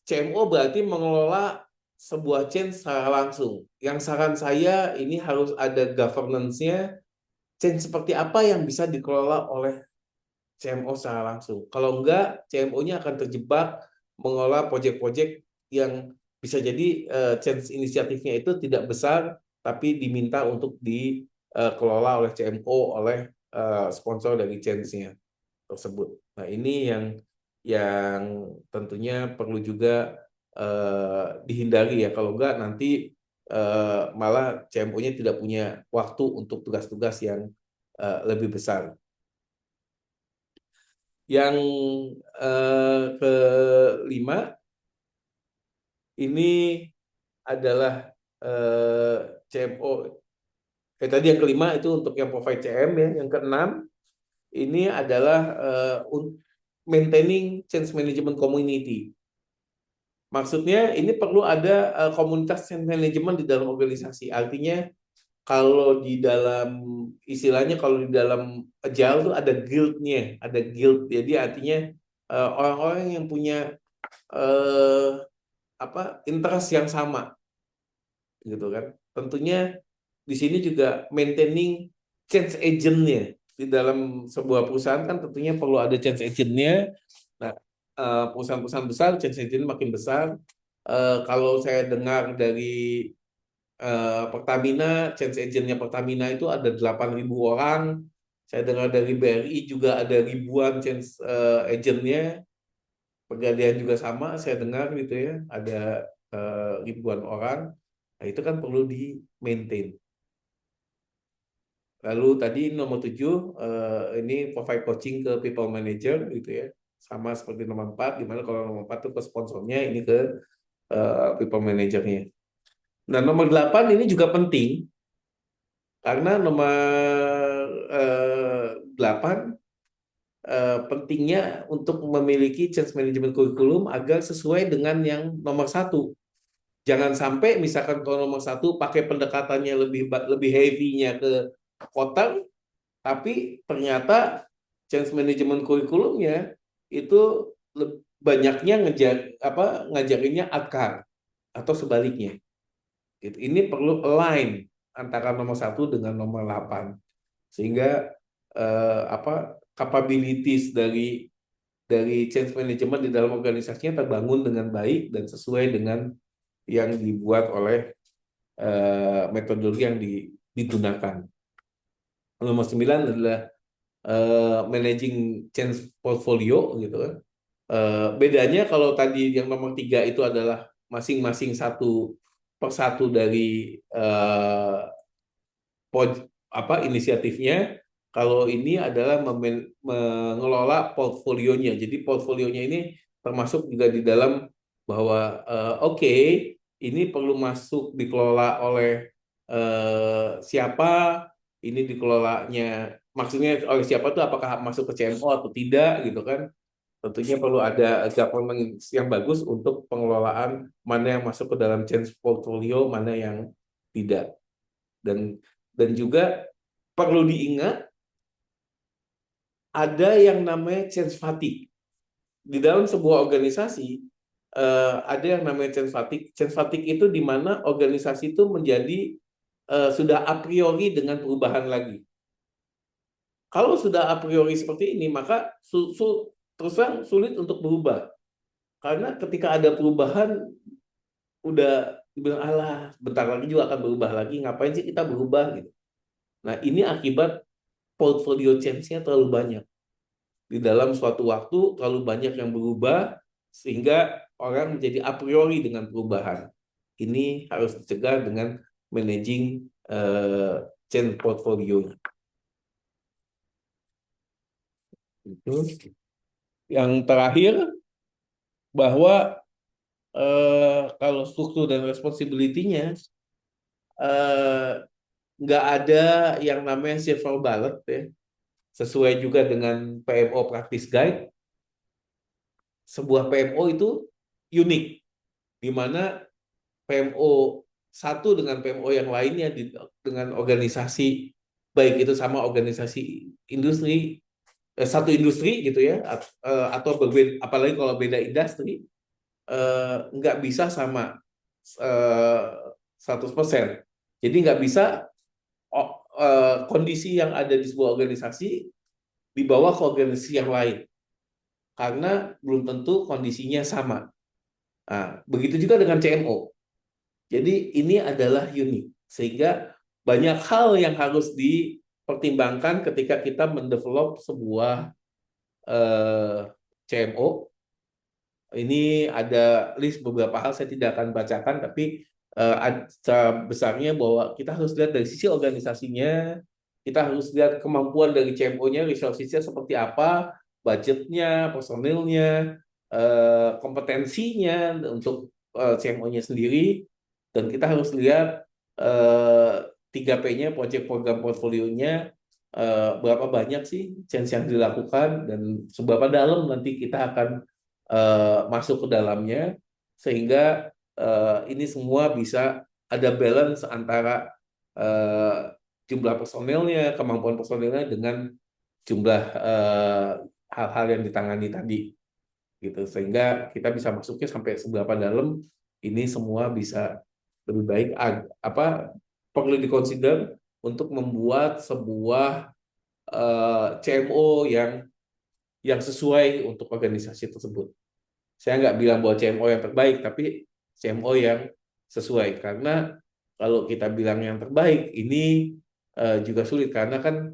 CMO berarti mengelola sebuah change secara langsung. Yang saran saya ini harus ada governance-nya, change seperti apa yang bisa dikelola oleh CMO secara langsung. Kalau enggak, CMO-nya akan terjebak mengelola proyek-proyek yang bisa jadi change inisiatifnya itu tidak besar, tapi diminta untuk dikelola oleh CMO, oleh sponsor dari change-nya tersebut. Nah, ini yang tentunya perlu juga dihindari ya. Kalau enggak nanti malah CMO-nya tidak punya waktu untuk tugas-tugas yang lebih besar. Yang kelima ini adalah CMO. Tadi yang kelima itu untuk yang provide CM ya. Yang keenam ini adalah maintaining change management community. Maksudnya ini perlu ada komunitas change management di dalam organisasi. Artinya kalau di dalam istilahnya kalau di dalam agile tuh ada guild-nya, ada guild. Jadi artinya orang-orang yang punya interest yang sama gitu kan. Tentunya di sini juga maintaining change agent-nya di dalam sebuah perusahaan kan tentunya perlu ada change agent-nya. Nah, perusahaan-perusahaan besar change agent makin besar. Kalau saya dengar dari Pertamina, change agent-nya Pertamina itu ada 8.000 orang. Saya dengar dari BRI juga ada ribuan change agent-nya. Pegadaian juga sama, saya dengar gitu ya, ada ribuan orang. Nah, itu kan perlu di-maintain. Lalu tadi nomor 7, ini provide coaching ke people manager gitu ya. Sama seperti nomor 4, dimana kalau nomor 4 itu ke sponsornya, ini ke people managernya. Nah, nomor 8 ini juga penting, karena nomor 8 pentingnya untuk memiliki change management curriculum agar sesuai dengan yang nomor 1. Jangan sampai misalkan kalau nomor 1 pakai pendekatannya lebih heavy-nya ke quarter, tapi ternyata change management kurikulumnya itu banyaknya ngajarinnya akar atau sebaliknya. Gitu. Ini perlu align antara nomor 1 dengan nomor 8 sehingga capabilities dari change management di dalam organisasinya terbangun dengan baik dan sesuai dengan yang dibuat oleh metodologi yang digunakan. Nomor 9 adalah managing change portfolio gitu kan. Bedanya kalau tadi yang nomor 3 itu adalah masing-masing satu persatu dari inisiatifnya. Kalau ini adalah mengelola portfolionya. Jadi portfolionya ini termasuk juga di dalam bahwa oke, ini perlu masuk dikelola oleh siapa, ini dikelolanya maksudnya oleh siapa tuh apakah masuk ke CMO atau tidak gitu kan. Tentunya perlu ada governance yang bagus untuk pengelolaan mana yang masuk ke dalam change portfolio, mana yang tidak. Dan juga perlu diingat ada yang namanya change fatigue. Di dalam sebuah organisasi ada yang namanya change fatigue. Change fatigue itu di mana organisasi itu menjadi sudah a priori dengan perubahan lagi. Kalau sudah a priori seperti ini, maka terus terang sulit untuk berubah. Karena ketika ada perubahan, udah dibilang, alah, bentar lagi juga akan berubah lagi, ngapain sih kita berubah? Gitu. Nah, ini akibat portfolio change-nya terlalu banyak. Di dalam suatu waktu terlalu banyak yang berubah sehingga orang menjadi a priori dengan perubahan. Ini harus dicegah dengan managing change portfolio. Itu. Yang terakhir bahwa kalau struktur dan responsibility-nya nggak ada yang namanya silver bullet ya. Sesuai juga dengan PMO Practice Guide, sebuah PMO itu unik, di mana PMO satu dengan PMO yang lainnya dengan organisasi, baik itu sama organisasi industri, satu industri gitu ya, atau berbeda, apalagi kalau beda industri, nggak bisa sama 100%. Jadi nggak bisa kondisi yang ada di sebuah organisasi dibawa ke organisasi yang lain karena belum tentu kondisinya sama. Nah, begitu juga dengan CMO. Jadi ini adalah unik sehingga banyak hal yang harus dipertimbangkan ketika kita mendevelop sebuah CMO. Ini ada list beberapa hal, saya tidak akan bacakan, tapi secara besarnya bahwa kita harus lihat dari sisi organisasinya, kita harus lihat kemampuan dari CMO-nya, resources-nya seperti apa, budgetnya, personilnya, kompetensinya untuk CMO-nya sendiri, dan kita harus lihat 3P-nya, project program portfolionya, berapa banyak sih change yang dilakukan, dan seberapa dalam nanti kita akan masuk ke dalamnya, sehingga ini semua bisa ada balance antara jumlah personelnya, kemampuan personelnya dengan jumlah hal-hal yang ditangani tadi, gitu. Sehingga kita bisa masuknya sampai seberapa dalam, ini semua bisa lebih baik apa perlu dikonsider untuk membuat sebuah CMO yang sesuai untuk organisasi tersebut. Saya nggak bilang bahwa CMO yang terbaik, tapi CMO yang sesuai. Karena kalau kita bilang yang terbaik, ini juga sulit. Karena kan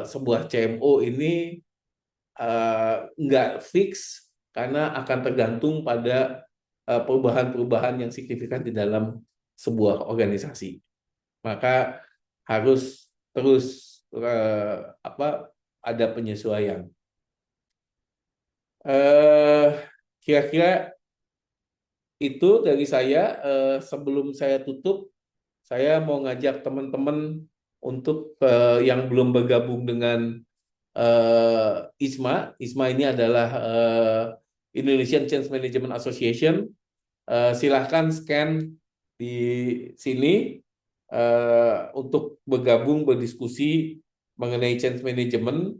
sebuah CMO ini nggak fix, karena akan tergantung pada perubahan-perubahan yang signifikan di dalam sebuah organisasi. Maka harus terus ada penyesuaian. Kira-kira itu dari saya. Sebelum saya tutup, saya mau ngajak teman-teman untuk yang belum bergabung dengan ISMA. ISMA ini adalah Indonesian Change Management Association. Silahkan scan di sini untuk bergabung berdiskusi mengenai change management.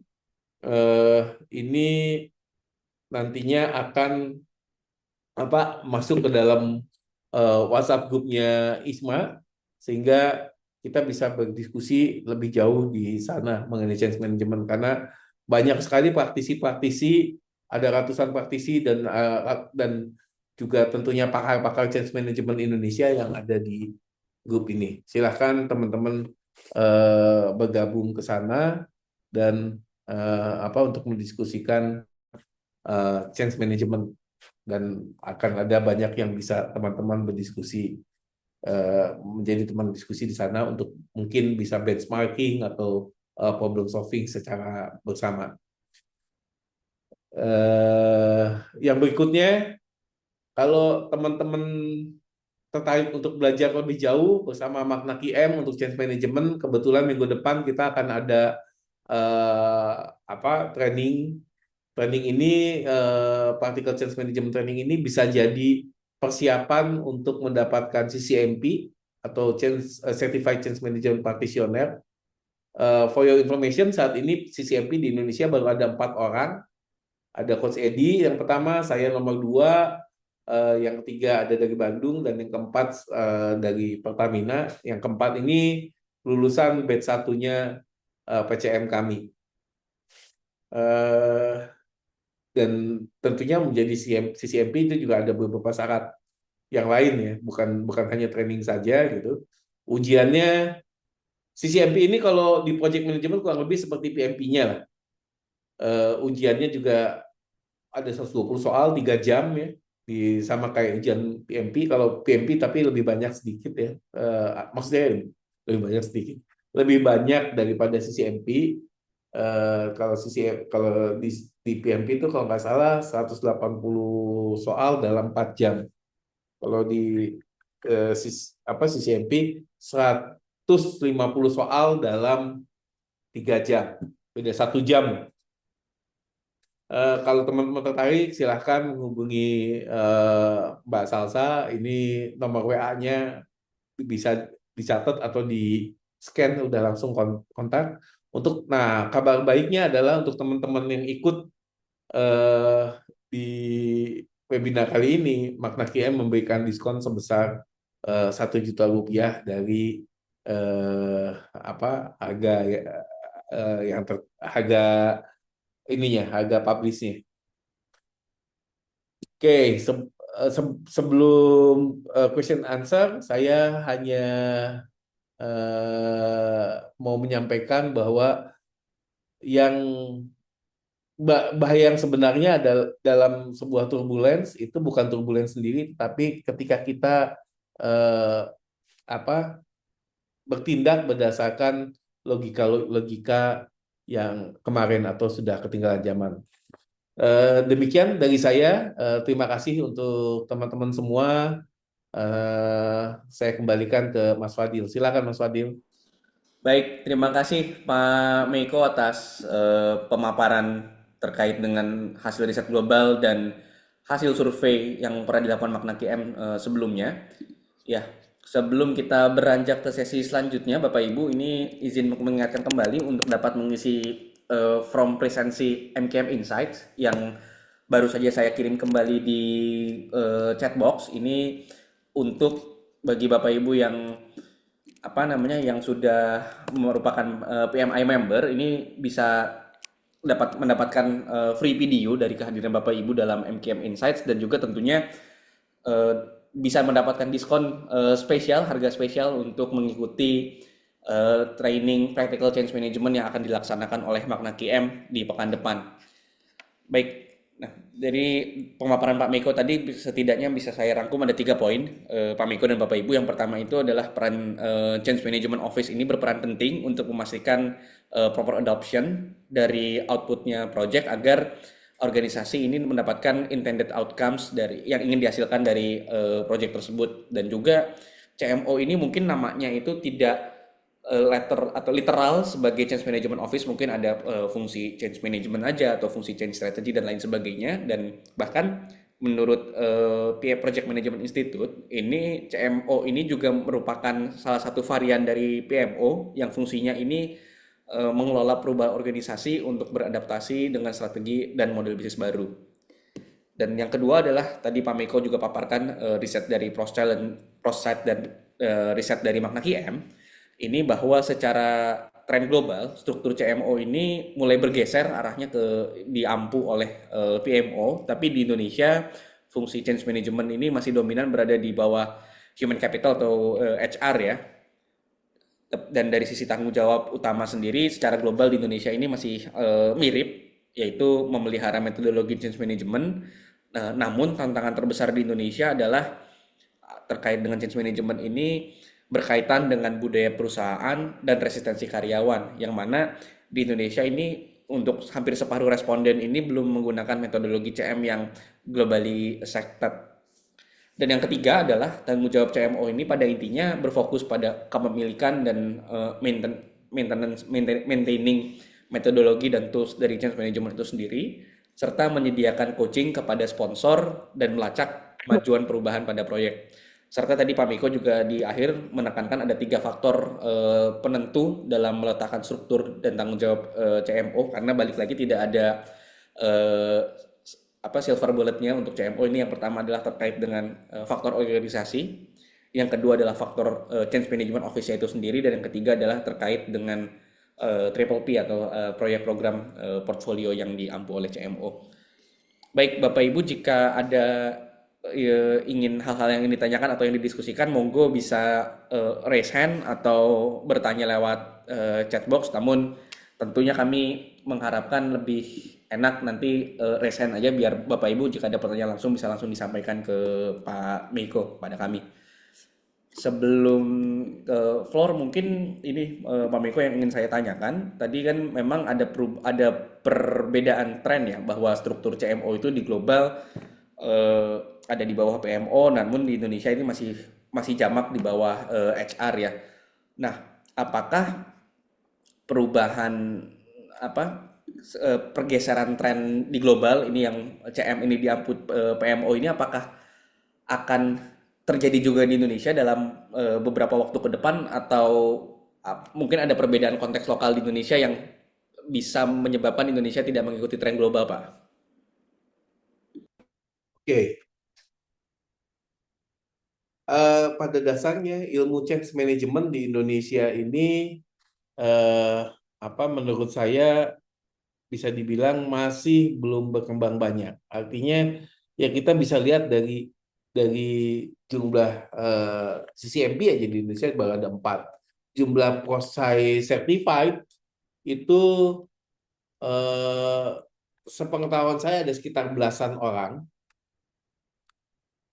Ini nantinya akan masuk ke dalam WhatsApp grupnya ISMA, sehingga kita bisa berdiskusi lebih jauh di sana mengenai change management, karena banyak sekali praktisi-praktisi, ada ratusan praktisi, dan juga tentunya pakar-pakar change management Indonesia yang ada di grup ini. Silahkan teman-teman bergabung ke sana dan untuk mendiskusikan change management, dan akan ada banyak yang bisa teman-teman berdiskusi, menjadi teman diskusi di sana untuk mungkin bisa benchmarking atau problem solving secara bersama. Yang berikutnya, kalau teman-teman tertarik untuk belajar lebih jauh bersama Magna QM untuk change management, kebetulan minggu depan kita akan ada training. Training ini, Particle Change Management Training ini bisa jadi persiapan untuk mendapatkan CCMP atau Certified Change Management Practitioner. For your information, saat ini CCMP di Indonesia baru ada 4 orang. Ada Coach Edi yang pertama, saya nomor 2, yang ketiga ada dari Bandung, dan yang keempat dari Pertamina. Yang keempat ini lulusan batch 1-nya PCM kami. Dan tentunya menjadi CCMP itu juga ada beberapa syarat yang lain ya, bukan hanya training saja gitu. Ujiannya CCMP ini kalau di project management kurang lebih seperti PMP-nya lah. Ujiannya juga ada 120 soal 3 jam ya, sama kayak ujian PMP. Kalau PMP tapi lebih banyak sedikit ya, maksudnya lebih banyak sedikit, lebih banyak daripada CCMP. Kalau di PMP itu kalau nggak salah 180 soal dalam 4 jam. Kalau di CCMP 150 soal dalam 3 jam. Beda 1 jam. Kalau teman-teman tertarik, silahkan menghubungi Mbak Salsa. Ini nomor WA-nya bisa dicatat atau di scan, udah langsung kontak. Kabar baiknya adalah untuk teman-teman yang ikut di webinar kali ini, Magna QM memberikan diskon sebesar 1 juta rupiah dari harga harga harga publishnya. Oke, sebelum question answer, saya hanya mau menyampaikan bahwa yang bahaya yang sebenarnya ada dalam sebuah turbulence itu bukan turbulence sendiri, tapi ketika kita eh, apa bertindak berdasarkan logika-logika yang kemarin atau sudah ketinggalan zaman. Demikian dari saya. Terima kasih untuk teman-teman semua. Saya kembalikan ke Mas Fadil. Silakan Mas Fadil. Baik, terima kasih Pak Meiko atas pemaparan terkait dengan hasil riset global dan hasil survei yang pernah dilakukan Magna QM sebelumnya. Ya, sebelum kita beranjak ke sesi selanjutnya, Bapak Ibu, ini izin mengingatkan kembali untuk dapat mengisi from presensi MKM Insights yang baru saja saya kirim kembali di chat box. Ini untuk bagi Bapak Ibu yang apa namanya yang sudah merupakan PMI member ini bisa mendapatkan free video dari kehadiran Bapak Ibu dalam MKM Insights dan juga tentunya eh, bisa mendapatkan diskon spesial, harga spesial untuk mengikuti training Practical Change Management yang akan dilaksanakan oleh Magna QM di pekan depan. Baik, nah dari pemaparan Pak Miko tadi setidaknya bisa saya rangkum ada 3 poin, Pak Miko dan Bapak Ibu. Yang pertama itu adalah peran Change Management Office ini berperan penting untuk memastikan proper adoption dari outputnya project agar organisasi ini mendapatkan intended outcomes dari yang ingin dihasilkan dari project tersebut. Dan juga CMO ini mungkin namanya itu tidak letter atau literal sebagai change management office, mungkin ada fungsi change management aja atau fungsi change strategy dan lain sebagainya. Dan bahkan menurut PA Project Management Institute ini CMO ini juga merupakan salah satu varian dari PMO yang fungsinya ini mengelola perubahan organisasi untuk beradaptasi dengan strategi dan model bisnis baru. Dan yang kedua adalah tadi Pak Miko juga paparkan riset dari Proset dan riset dari Magna QM ini bahwa secara tren global struktur CMO ini mulai bergeser arahnya ke diampu oleh PMO, tapi di Indonesia fungsi change management ini masih dominan berada di bawah human capital atau HR ya. Dan dari sisi tanggung jawab utama sendiri secara global di Indonesia ini masih mirip, yaitu memelihara metodologi change management. Namun tantangan terbesar di Indonesia adalah terkait dengan change management ini berkaitan dengan budaya perusahaan dan resistensi karyawan, yang mana di Indonesia ini untuk hampir separuh responden ini belum menggunakan metodologi CM yang globally accepted. Dan yang ketiga adalah tanggung jawab CMO ini pada intinya berfokus pada kepemilikan dan maintaining metodologi dan tools dari change management itu sendiri, serta menyediakan coaching kepada sponsor dan melacak kemajuan perubahan pada proyek. Serta tadi Pak Miko juga di akhir menekankan ada 3 faktor penentu dalam meletakkan struktur dan tanggung jawab CMO, karena balik lagi tidak ada eh, apa silver bulletnya untuk CMO ini. Yang pertama adalah terkait dengan faktor organisasi, yang kedua adalah faktor change management office itu sendiri, dan yang ketiga adalah terkait dengan triple P atau proyek program portfolio yang diampu oleh CMO. Baik Bapak Ibu, jika ada ingin hal-hal yang ingin ditanyakan atau yang didiskusikan, monggo bisa raise hand atau bertanya lewat chat box. Namun tentunya kami mengharapkan lebih enak nanti raise hand aja, biar Bapak Ibu jika ada pertanyaan langsung bisa langsung disampaikan ke Pak Meiko pada kami. Sebelum ke floor, mungkin ini Pak Miko yang ingin saya tanyakan. Tadi kan memang ada perbedaan tren ya, bahwa struktur CMO itu di global eh, ada di bawah PMO, namun di Indonesia ini masih masih jamak di bawah HR ya. Nah, apakah perubahan apa pergeseran tren di global ini yang CM ini diamput PMO ini, apakah akan terjadi juga di Indonesia dalam beberapa waktu ke depan, atau mungkin ada perbedaan konteks lokal di Indonesia yang bisa menyebabkan Indonesia tidak mengikuti tren global, Pak? Oke, pada dasarnya ilmu change management di Indonesia ini eh, menurut saya bisa dibilang masih belum berkembang banyak. Artinya ya kita bisa lihat dari jumlah CCMP aja di Indonesia baru ada 4. Jumlah POSAI certified itu eh, sepengetahuan saya ada sekitar belasan orang.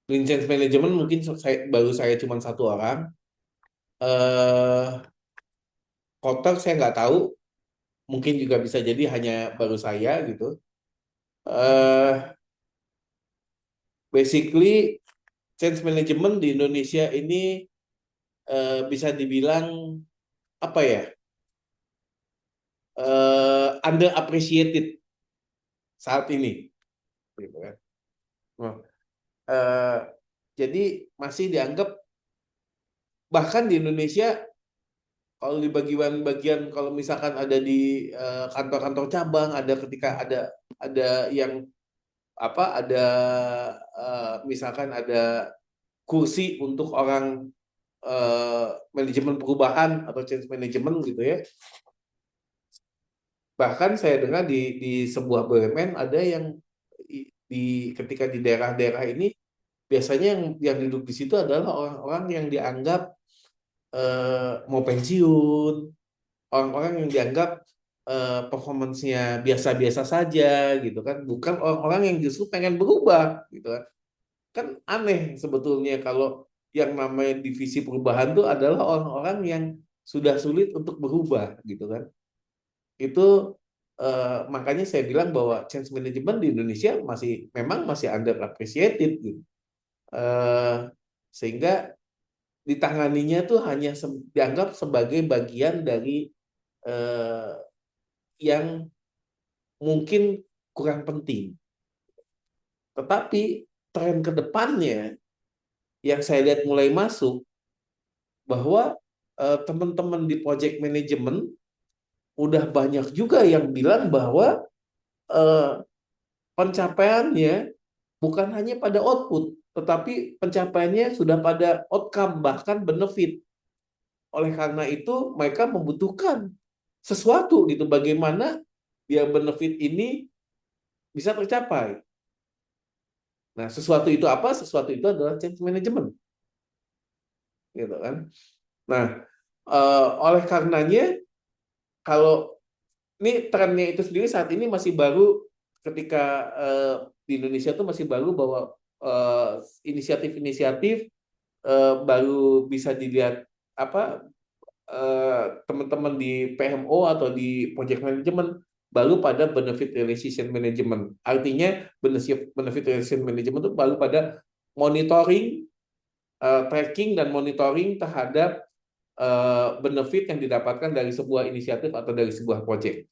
Lean change management mungkin saya cuma satu orang. Eh, Kotor saya nggak tahu, mungkin juga bisa jadi hanya baru saya gitu. Eh, Basically change management di Indonesia ini bisa dibilang apa ya, underappreciated saat ini, gitu kan. Nah, eh, jadi masih dianggap bahkan di Indonesia kalau di bagian-bagian kalau misalkan ada di kantor-kantor cabang ada ketika ada yang apa ada misalkan ada kursi untuk orang manajemen perubahan atau change management gitu ya. Bahkan saya dengar di sebuah BUMN ada yang ketika di daerah-daerah ini biasanya yang duduk di situ adalah orang-orang yang dianggap mau pensiun, orang-orang yang dianggap performance-nya biasa-biasa saja gitu kan, bukan orang-orang yang justru pengen berubah gitu kan. Kan aneh sebetulnya kalau yang namanya divisi perubahan itu adalah orang-orang yang sudah sulit untuk berubah gitu kan. Itu makanya saya bilang bahwa change management di Indonesia memang masih underappreciated gitu. Eh, Sehingga ditanganinya tuh hanya dianggap sebagai bagian dari eh, yang mungkin kurang penting. Tetapi tren ke depannya yang saya lihat mulai masuk bahwa teman-teman di project management udah banyak juga yang bilang bahwa eh, pencapaiannya bukan hanya pada output, tetapi pencapaiannya sudah pada outcome, bahkan benefit. Oleh karena itu, mereka membutuhkan sesuatu gitu, bagaimana biar benefit ini bisa tercapai. Nah, sesuatu itu apa? Sesuatu itu adalah change management, gitu kan? Nah, oleh karenanya, kalau ini trennya itu sendiri saat ini masih baru ketika di Indonesia itu masih baru bahwa eh, inisiatif-inisiatif baru bisa dilihat apa teman-teman di PMO atau di project management baru pada benefit realization management. Artinya benefit realization management itu baru pada monitoring, tracking dan monitoring terhadap benefit yang didapatkan dari sebuah inisiatif atau dari sebuah project.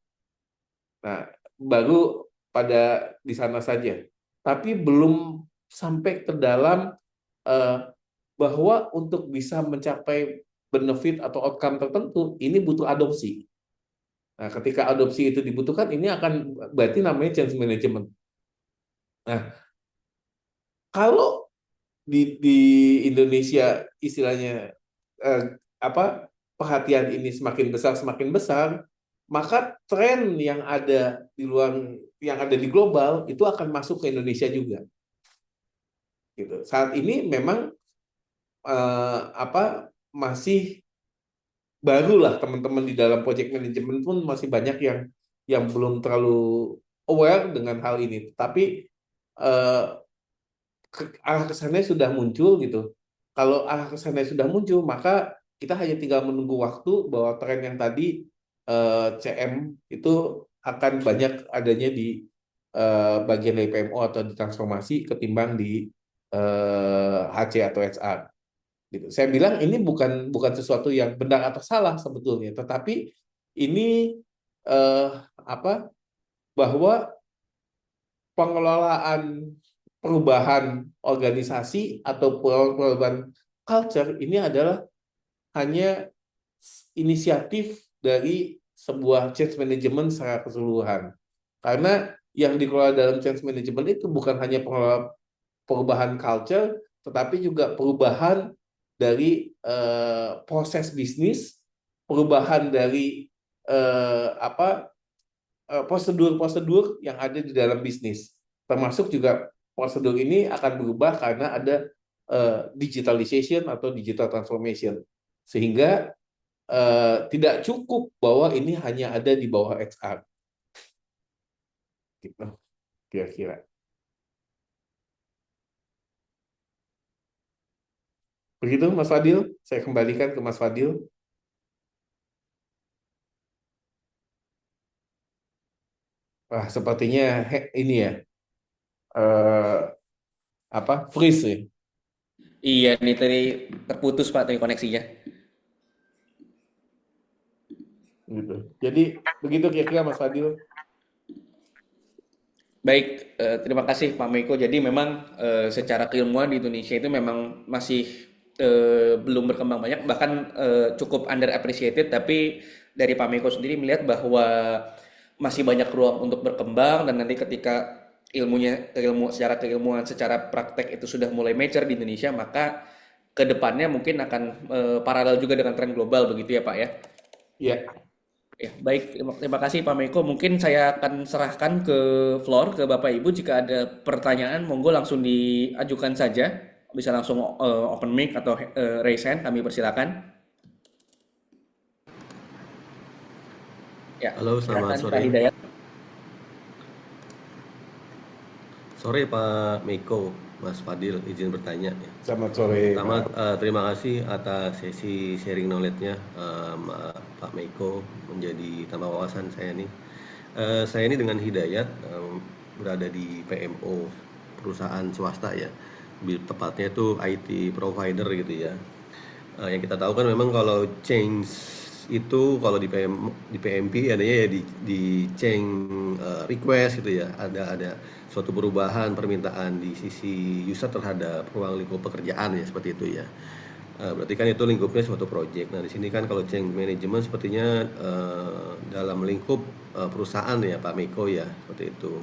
Nah, baru pada di sana saja. Tapi belum sampai ke dalam eh, bahwa untuk bisa mencapai benefit atau outcome tertentu, ini butuh adopsi. Nah, ketika adopsi itu dibutuhkan, ini akan berarti namanya change management. Nah, kalau di Indonesia istilahnya eh, apa perhatian ini semakin besar, maka tren yang ada di luar yang ada di global itu akan masuk ke Indonesia juga. Gitu. Saat ini memang masih barulah teman-teman di dalam project management pun masih banyak yang belum terlalu aware dengan hal ini. Tapi eh, arah kesannya sudah muncul gitu. Kalau arah kesannya sudah muncul, maka kita hanya tinggal menunggu waktu bahwa tren yang tadi CM itu akan banyak adanya di bagian dari PMO atau di transformasi ketimbang di HC atau HR. Gitu. Saya bilang ini bukan sesuatu yang benar atau salah sebetulnya, tetapi ini eh, apa bahwa pengelolaan perubahan organisasi atau perubahan culture ini adalah hanya inisiatif dari sebuah change management secara keseluruhan. Karena yang dikelola dalam change management itu bukan hanya perubahan culture, tetapi juga perubahan dari proses bisnis, perubahan dari prosedur-prosedur yang ada di dalam bisnis. Termasuk juga prosedur ini akan berubah karena ada digitalization atau digital transformation. Sehingga tidak cukup bahwa ini hanya ada di bawah HR. Gitu, kira-kira. Begitu Mas Fadil, saya kembalikan ke Mas Fadil. Wah, sepertinya ini ya, eh, apa, freeze ya. Iya, nih tadi terputus Pak tadi koneksinya. Gitu. Jadi begitu kira-kira Mas Fadil. Baik, terima kasih Pak Meko. Jadi memang secara keilmuan di Indonesia itu memang masih belum berkembang banyak, bahkan cukup underappreciated. Tapi dari Pak Meko sendiri melihat bahwa masih banyak ruang untuk berkembang dan nanti ketika secara keilmuan, secara praktek itu sudah mulai mature di Indonesia, maka kedepannya mungkin akan paralel juga dengan tren global begitu ya Pak ya. Ya, Ya, baik. Terima kasih Pak Meko. Mungkin saya akan serahkan ke floor ke Bapak Ibu. Jika ada pertanyaan, monggo langsung diajukan saja. Bisa langsung open mic atau raise hand. Kami persilakan. Ya, Halo, selamat silakan Kak sore. Hidayat. Sore Pak Miko, Mas Fadil, izin bertanya ya. selamat sore Pertama, Pak. terima kasih atas sesi sharing knowledge-nya, Pak Miko, menjadi tambah wawasan saya nih. Saya ini dengan Hidayat berada di PMO perusahaan swasta ya, tepatnya itu IT provider gitu ya. Yang kita tahu kan memang kalau change itu kalau di PMP adanya ya di change request gitu ya, ada suatu perubahan permintaan di sisi user terhadap ruang lingkup pekerjaan ya, seperti itu ya. Berarti kan itu lingkupnya suatu project. Nah, di sini kan kalau change management sepertinya dalam lingkup perusahaan ya Pak Miko ya, seperti itu.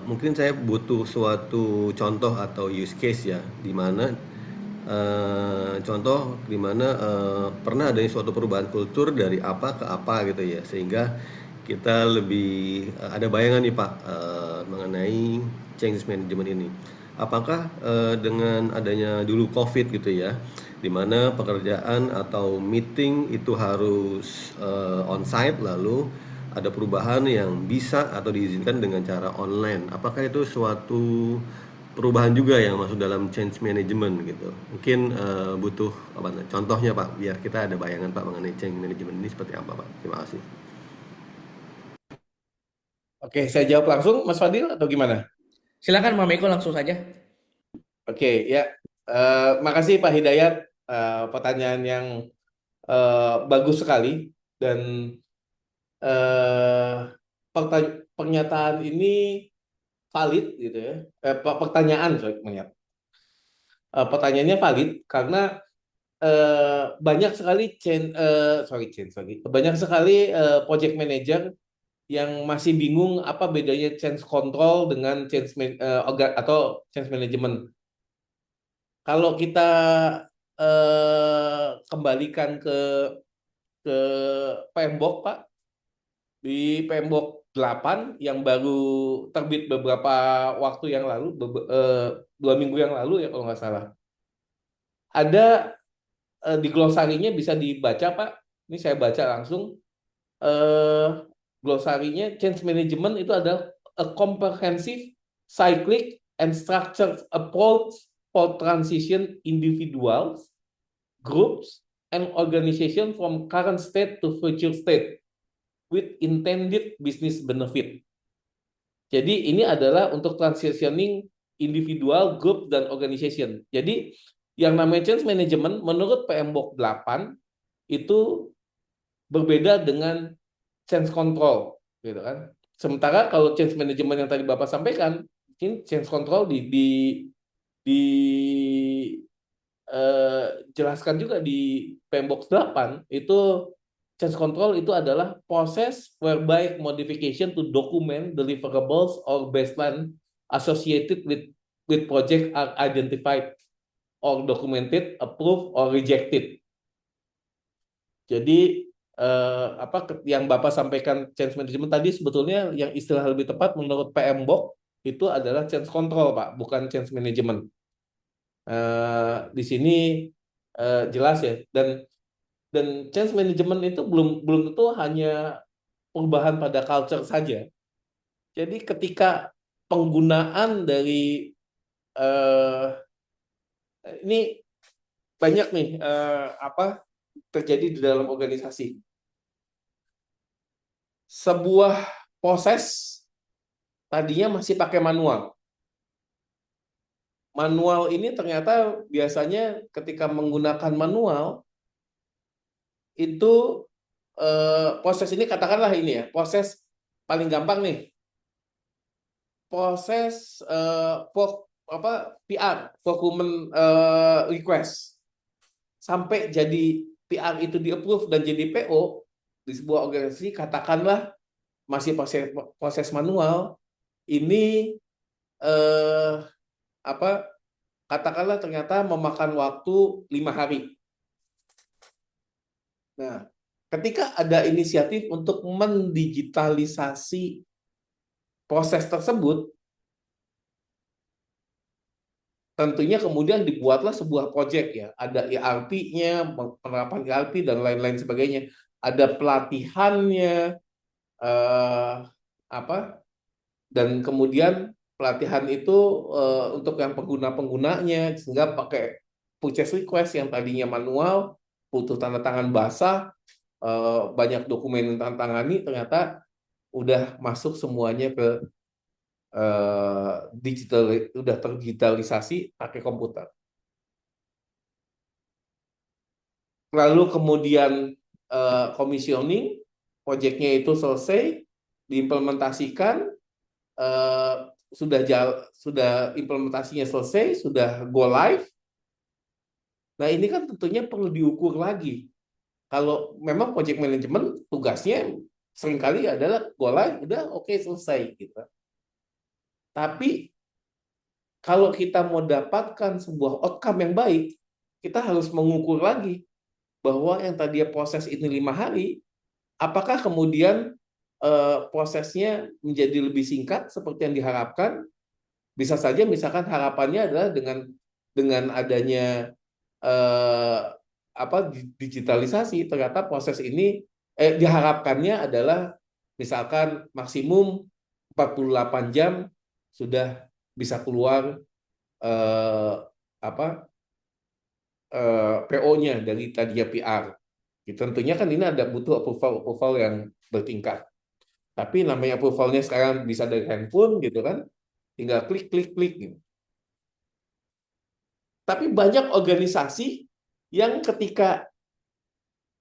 Mungkin saya butuh suatu contoh atau use case ya, di mana contoh di mana pernah ada suatu perubahan kultur dari apa ke apa gitu ya, sehingga kita lebih ada bayangan nih Pak mengenai change management ini. Apakah dengan adanya dulu COVID gitu ya, di mana pekerjaan atau meeting itu harus on-site, lalu ada perubahan yang bisa atau diizinkan dengan cara online. Apakah itu suatu perubahan juga yang masuk dalam change management gitu? Mungkin butuh apa, contohnya Pak, biar kita ada bayangan Pak mengenai change management ini seperti apa Pak. Terima kasih. Oke, saya jawab langsung Mas Fadil atau gimana? Silakan Pak Meko langsung saja. Oke, ya. Makasih Pak Hidayat. Pertanyaan yang bagus sekali dan eh, pernyataan ini valid gitu ya. Pertanyaan, sorry, pertanyaannya valid karena banyak sekali banyak sekali project manager yang masih bingung apa bedanya change control dengan atau change management. Kalau kita kembalikan ke PMBOK, Pak, di PMBOK 8 yang baru terbit beberapa waktu yang lalu, 2 minggu yang lalu ya kalau nggak salah. Ada di glosarinya bisa dibaca, Pak. Ini saya baca langsung. Eh, Glosarinya change management itu adalah a comprehensive, cyclic, and structured approach for transition individuals, groups, and organization from current state to future state with intended business benefit. Jadi ini adalah untuk transitioning individual, group, dan organization. Jadi yang namanya change management menurut PMBOK 8 itu berbeda dengan change control, gitu kan. Sementara kalau change management yang tadi Bapak sampaikan, mungkin change control jelaskan juga di PMBOK 8 itu change control itu adalah proses whereby modification to document deliverables or baseline associated with project are identified or documented, approved or rejected. Jadi yang Bapak sampaikan change management tadi sebetulnya yang istilah lebih tepat menurut PMBOK itu adalah change control, Pak, bukan change management. Di sini jelas ya, dan change management itu belum belum tentu hanya perubahan pada culture saja. Jadi ketika penggunaan dari ini banyak nih apa terjadi di dalam organisasi. Sebuah proses tadinya masih pakai manual. Manual ini ternyata biasanya ketika menggunakan manual itu proses ini katakanlah ini ya, proses paling gampang nih, proses PR, procurement request, sampai jadi PR itu di-approve dan jadi PO di sebuah organisasi, katakanlah masih proses manual, ini eh, apa katakanlah ternyata memakan waktu 5 hari. Nah, ketika ada inisiatif untuk mendigitalisasi proses tersebut, tentunya kemudian dibuatlah sebuah proyek ya. Ada ERP-nya, penerapan ERP dan lain-lain sebagainya. Ada pelatihannya, apa? Dan kemudian pelatihan itu untuk yang pengguna-penggunanya, sehingga pakai purchase request yang tadinya manual, butuh tanda tangan basah, banyak dokumen yang tangani, ternyata udah masuk semuanya ke digital, udah terdigitalisasi pakai komputer. Lalu kemudian commissioning, proyeknya itu selesai, diimplementasikan, sudah implementasinya selesai, sudah go live. Nah, ini kan tentunya perlu diukur lagi. Kalau memang project management tugasnya seringkali adalah go live, udah oke, selesai gitu. Tapi kalau kita mau dapatkan sebuah outcome yang baik, kita harus mengukur lagi bahwa yang tadinya proses ini 5 hari, apakah kemudian prosesnya menjadi lebih singkat seperti yang diharapkan? Bisa saja misalkan harapannya adalah dengan adanya digitalisasi, ternyata proses ini diharapkannya adalah misalkan maksimum 48 jam sudah bisa keluar PO-nya dari tadinya PR. Tentunya kan ini ada butuh approval yang bertingkat. Tapi namanya approvalnya sekarang bisa dari handphone gitu kan, tinggal klik klik klik gitu. Tapi banyak organisasi yang ketika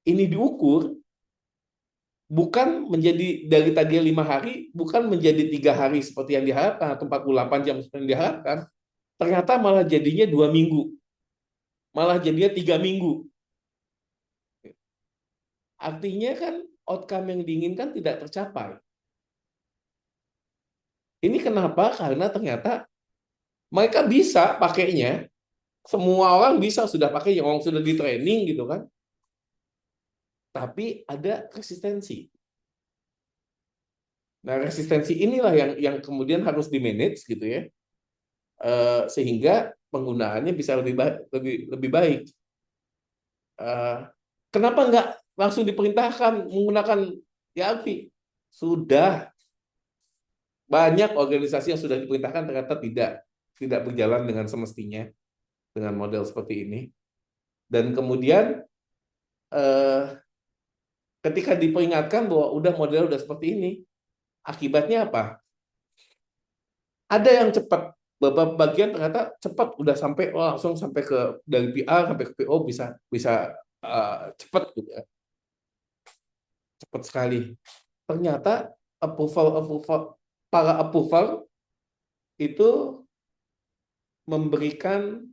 ini diukur bukan menjadi dari tadi 5 hari, bukan menjadi 3 hari seperti yang diharapkan atau 48 jam seperti yang diharapkan, ternyata malah jadinya 2 minggu, malah jadinya 3 minggu. Artinya kan outcome yang diinginkan tidak tercapai. Ini kenapa? Karena ternyata mereka bisa pakainya, semua orang bisa sudah pakai, orang sudah di training gitu kan. Tapi ada resistensi. Nah, resistensi inilah yang kemudian harus di-manage gitu ya. Sehingga penggunaannya bisa lebih baik. Kenapa nggak langsung diperintahkan menggunakan ERP? Sudah banyak organisasi yang sudah diperintahkan ternyata tidak berjalan dengan semestinya dengan model seperti ini. Dan kemudian ketika diperingatkan bahwa udah model udah seperti ini, akibatnya apa? Ada yang cepat, beberapa bagian ternyata cepat udah sampai langsung sampai ke dari PR sampai ke PO bisa cepat gitu ya. Cepat sekali. Ternyata para approval itu memberikan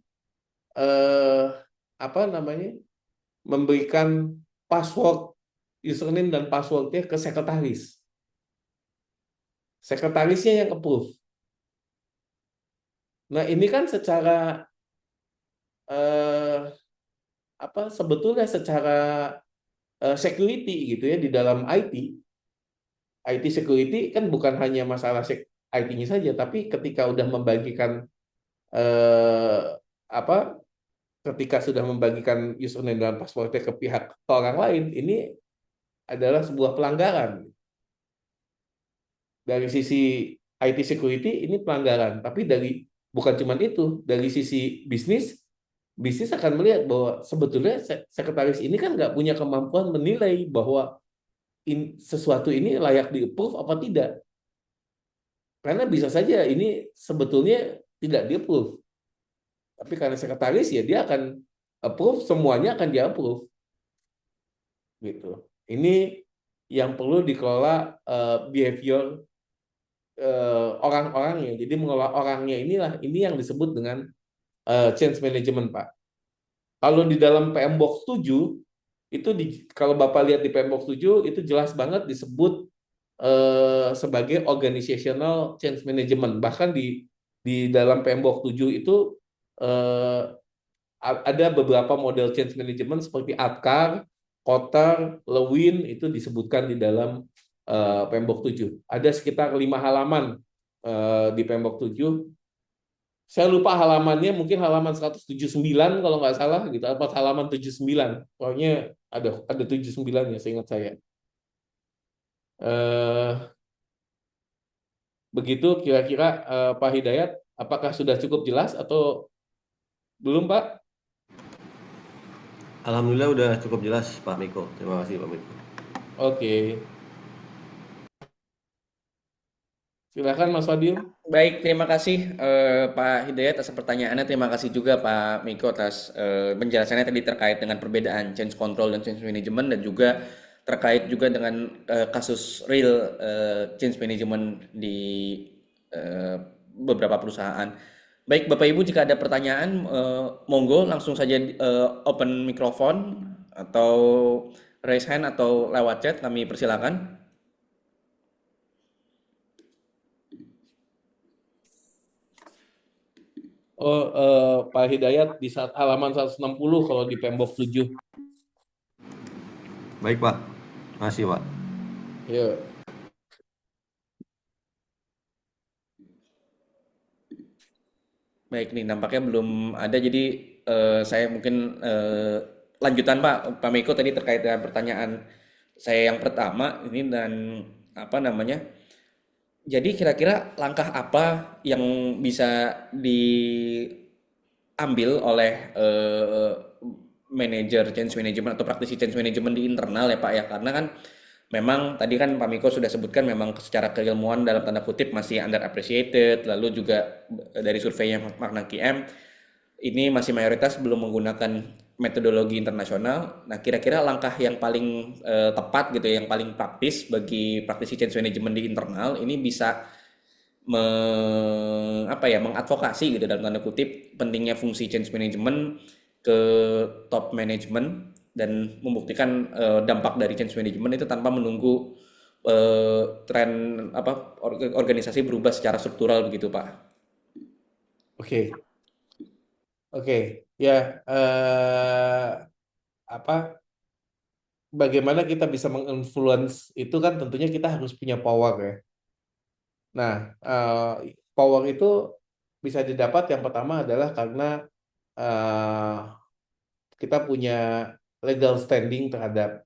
memberikan password, username dan passwordnya ke sekretaris. Sekretarisnya yang approve. Nah, ini kan secara sebetulnya secara security gitu ya, di dalam IT security kan bukan hanya masalah IT-nya saja, tapi ketika udah membagikan ketika sudah membagikan username dan passwordnya ke pihak ke orang lain, ini adalah sebuah pelanggaran. Dari sisi IT security ini pelanggaran, tapi bukan cuma itu, dari sisi bisnis bisnis akan melihat bahwa sebetulnya sekretaris ini kan nggak punya kemampuan menilai bahwa sesuatu ini layak di-approve apa tidak. Karena bisa saja ini sebetulnya tidak di-approve. Tapi karena sekretaris ya dia akan approve, semuanya akan di-approve. Gitu. Ini yang perlu dikelola behavior orang-orangnya. Jadi mengelola orangnya ini yang disebut dengan change management, Pak. Kalau di dalam PM Box 7 itu kalau Bapak lihat di PM Box 7 itu jelas banget disebut sebagai organizational change management. Bahkan di dalam PM Box 7 itu ada beberapa model change management seperti ADKAR, Kotar, Lewin itu disebutkan di dalam PMBOK 7. Ada sekitar 5 halaman di PMBOK 7. Saya lupa halamannya, mungkin halaman 179 kalau nggak salah gitu, apa halaman 79. Pokoknya ada 79 ya, seingat saya. Begitu kira-kira Pak Hidayat, apakah sudah cukup jelas atau belum, Pak? Alhamdulillah udah cukup jelas Pak Miko. Terima kasih Pak Miko. Oke. Silakan Mas Fadil. Baik, terima kasih Pak Hidayat atas pertanyaannya. Terima kasih juga Pak Miko atas penjelasannya tadi terkait dengan perbedaan change control dan change management dan juga terkait juga dengan kasus real change management di eh, beberapa perusahaan. Baik, Bapak Ibu jika ada pertanyaan monggo langsung saja open mikrofon atau raise hand atau lewat chat kami persilakan. Oh, Pak Hidayat di saat halaman 160 kalau di Pembok 7. Baik Pak. Terima kasih Pak. Ya. Baik nih, nampaknya belum ada. Jadi saya mungkin lanjutan Pak Miko tadi terkait dengan pertanyaan saya yang pertama ini dan apa namanya. Jadi kira-kira langkah apa yang bisa diambil oleh manajer change management atau praktisi change management di internal ya Pak ya? Karena kan memang tadi kan Pak Miko sudah sebutkan memang secara keilmuan dalam tanda kutip masih underappreciated, lalu juga dari surveinya Magna QM ini masih mayoritas belum menggunakan metodologi internasional. Nah, kira-kira langkah yang paling tepat gitu, yang paling praktis bagi praktisi change management di internal ini bisa mengadvokasi gitu dalam tanda kutip pentingnya fungsi change management ke top management dan membuktikan dampak dari change management itu tanpa menunggu tren organisasi berubah secara struktural begitu Pak. Oke. Oke. Ya, bagaimana kita bisa menginfluence itu kan tentunya kita harus punya power ya. Nah, power itu bisa didapat yang pertama adalah karena eh, kita punya legal standing terhadap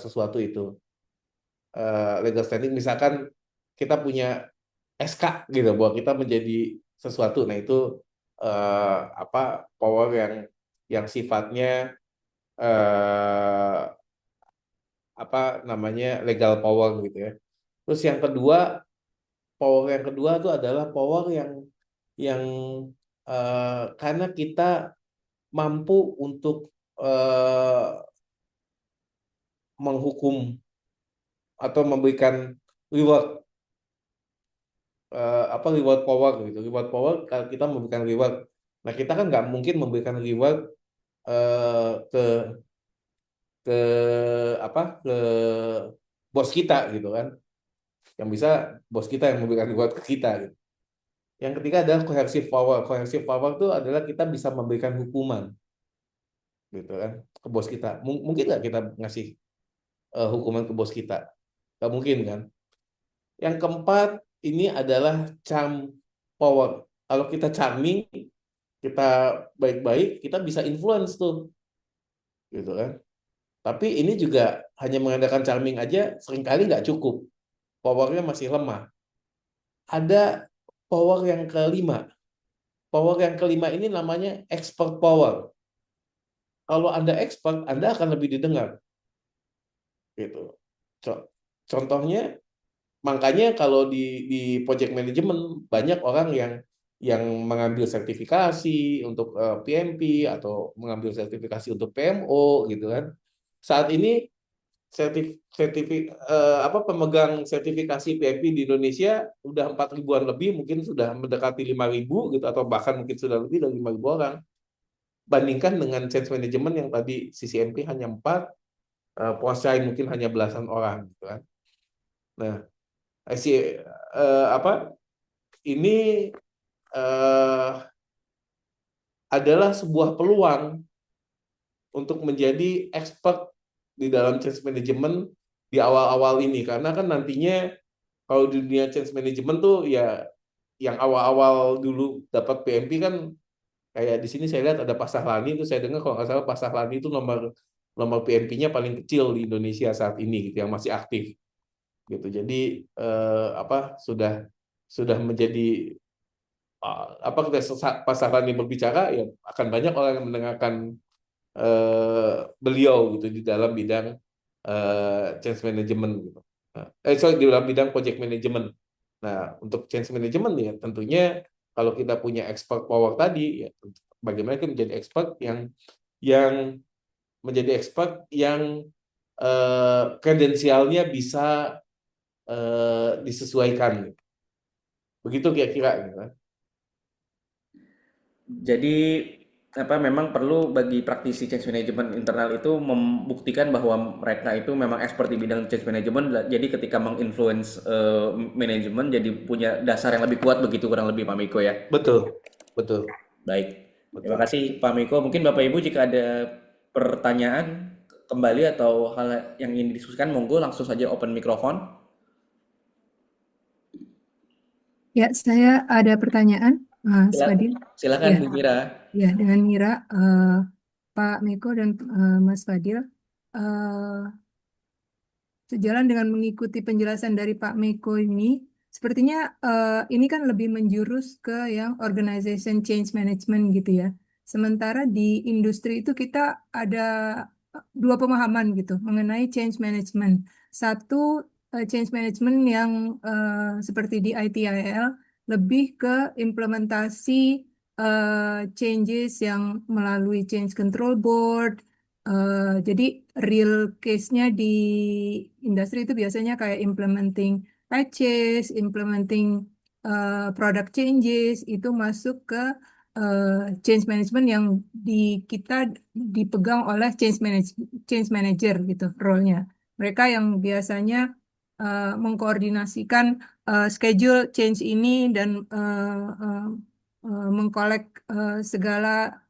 sesuatu itu. Legal standing misalkan kita punya SK gitu bahwa kita menjadi sesuatu. Nah, itu power yang sifatnya eh, legal power gitu ya. Terus power yang kedua itu adalah power yang karena kita mampu untuk eh, menghukum atau memberikan reward reward power gitu. Reward power kalau kita memberikan reward. Nah, kita kan nggak mungkin memberikan reward ke ke ke bos kita gitu kan. Yang bisa bos kita yang memberikan reward ke kita gitu. Yang ketiga adalah coercive power. Coercive power itu adalah kita bisa memberikan hukuman gitu kan ke bos kita. Mungkin nggak kita ngasih hukuman ke bos kita? Nggak mungkin kan? Yang keempat ini adalah charm power. Kalau kita charming, kita baik-baik, kita bisa influence tuh, gitu kan. Tapi ini juga hanya mengandalkan charming aja seringkali nggak cukup. Powernya masih lemah. Ada power yang kelima. Power yang kelima ini namanya expert power. Kalau Anda expert, Anda akan lebih didengar. Gitu. Contohnya, makanya kalau di project management banyak orang yang mengambil sertifikasi untuk PMP atau mengambil sertifikasi untuk PMO gitu kan. Saat ini pemegang sertifikasi PMP di Indonesia udah 4 ribuan lebih, mungkin sudah mendekati 5.000 gitu, atau bahkan mungkin sudah lebih dari 5.000 orang. Bandingkan dengan change management yang tadi CCMP hanya 4, Posai mungkin hanya belasan orang gitu kan. Nah, ini adalah sebuah peluang untuk menjadi expert di dalam change management di awal-awal ini, karena kan nantinya kalau di dunia change management tuh ya yang awal-awal dulu dapat PMP kan, kayak di sini saya lihat ada Pak Sahlani, itu saya dengar kalau nggak salah Pak Sahlani itu nomor nomor PMP-nya paling kecil di Indonesia saat ini gitu, yang masih aktif gitu. Jadi sudah menjadi Pak Sahlani berbicara ya akan banyak orang yang mendengarkan beliau gitu di dalam bidang change management gitu. Di dalam bidang project management. Nah, untuk change management ya tentunya kalau kita punya expert power tadi ya, bagaimana kita menjadi expert yang menjadi expert yang kredensialnya bisa disesuaikan gitu. Begitu kira-kira gitu kan. Jadi memang perlu bagi praktisi change management internal itu membuktikan bahwa mereka itu memang expert di bidang change management. Jadi ketika menginfluence manajemen jadi punya dasar yang lebih kuat begitu kurang lebih Pak Miko ya. Betul, betul, Baik. Terima betul. kasih Pak Miko. Mungkin Bapak Ibu jika ada pertanyaan kembali atau hal yang ingin didiskusikan monggo langsung saja open mikrofon. Ya, saya ada pertanyaan, Mas Fadil. Silakan Ya, Bu Mira. ya dengan Mira, Pak Miko dan Mas Fadil. eh, Sejalan dengan mengikuti penjelasan dari Pak Miko ini, sepertinya ini kan lebih menjurus ke yang organization change management gitu ya. Sementara di industri itu kita ada dua pemahaman gitu mengenai change management. Satu, change management yang seperti di ITIL lebih ke implementasi changes yang melalui change control board. Jadi real case-nya di industri itu biasanya kayak implementing patches, implementing product changes, itu masuk ke change management yang kita dipegang oleh change manager gitu role-nya. Mereka yang biasanya mengkoordinasikan schedule change ini dan mengkolek segala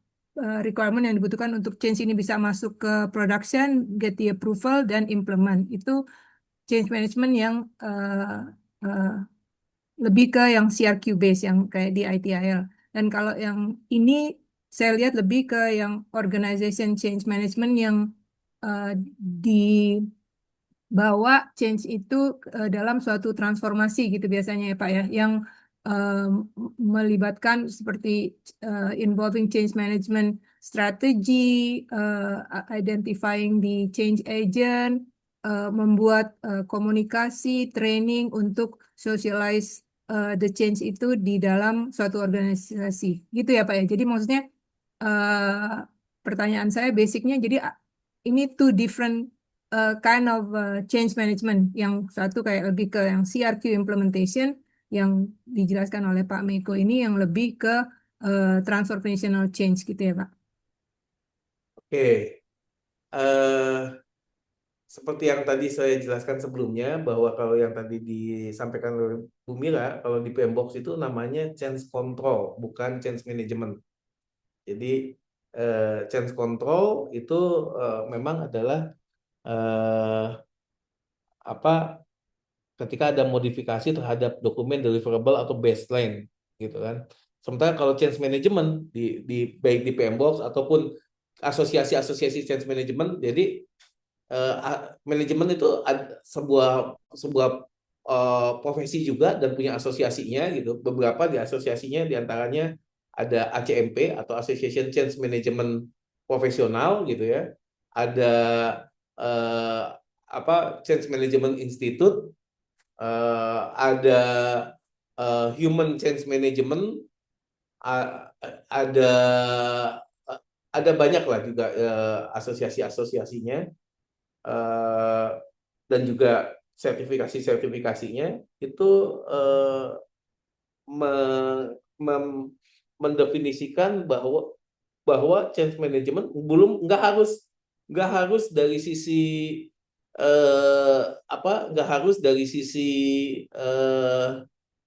requirement yang dibutuhkan untuk change ini bisa masuk ke production, get the approval, dan implement. Itu change management yang lebih ke yang CRQ base, yang kayak di ITIL. Dan kalau yang ini saya lihat lebih ke yang organization change management yang di bahwa change itu dalam suatu transformasi gitu biasanya ya Pak ya, yang melibatkan seperti involving change management strategy, identifying the change agent, membuat komunikasi, training untuk socialize the change itu di dalam suatu organisasi gitu ya Pak ya. Jadi maksudnya pertanyaan saya basicnya jadi ini two different kind of change management. Yang satu kayak lebih ke yang CRQ implementation yang dijelaskan oleh Pak Miko ini yang lebih ke transformational change gitu ya Pak. Oke. Eh, Seperti yang tadi saya jelaskan sebelumnya, bahwa kalau yang tadi disampaikan oleh Bu Mira, kalau di PMBOK itu namanya change control, bukan change management. Jadi change control itu memang adalah eh, apa ketika ada modifikasi terhadap dokumen deliverable atau baseline gitu kan. Sementara kalau change management baik di PMBOK ataupun asosiasi-asosiasi change management, jadi manajemen itu sebuah sebuah profesi juga dan punya asosiasinya gitu. Beberapa di asosiasinya diantaranya ada ACMP atau Association Change Management Profesional gitu ya, ada Change Management Institute, ada Human Change Management, ada banyak lah juga asosiasi-asosiasinya, dan juga sertifikasinya itu mendefinisikan bahwa change management nggak harus dari sisi nggak harus dari sisi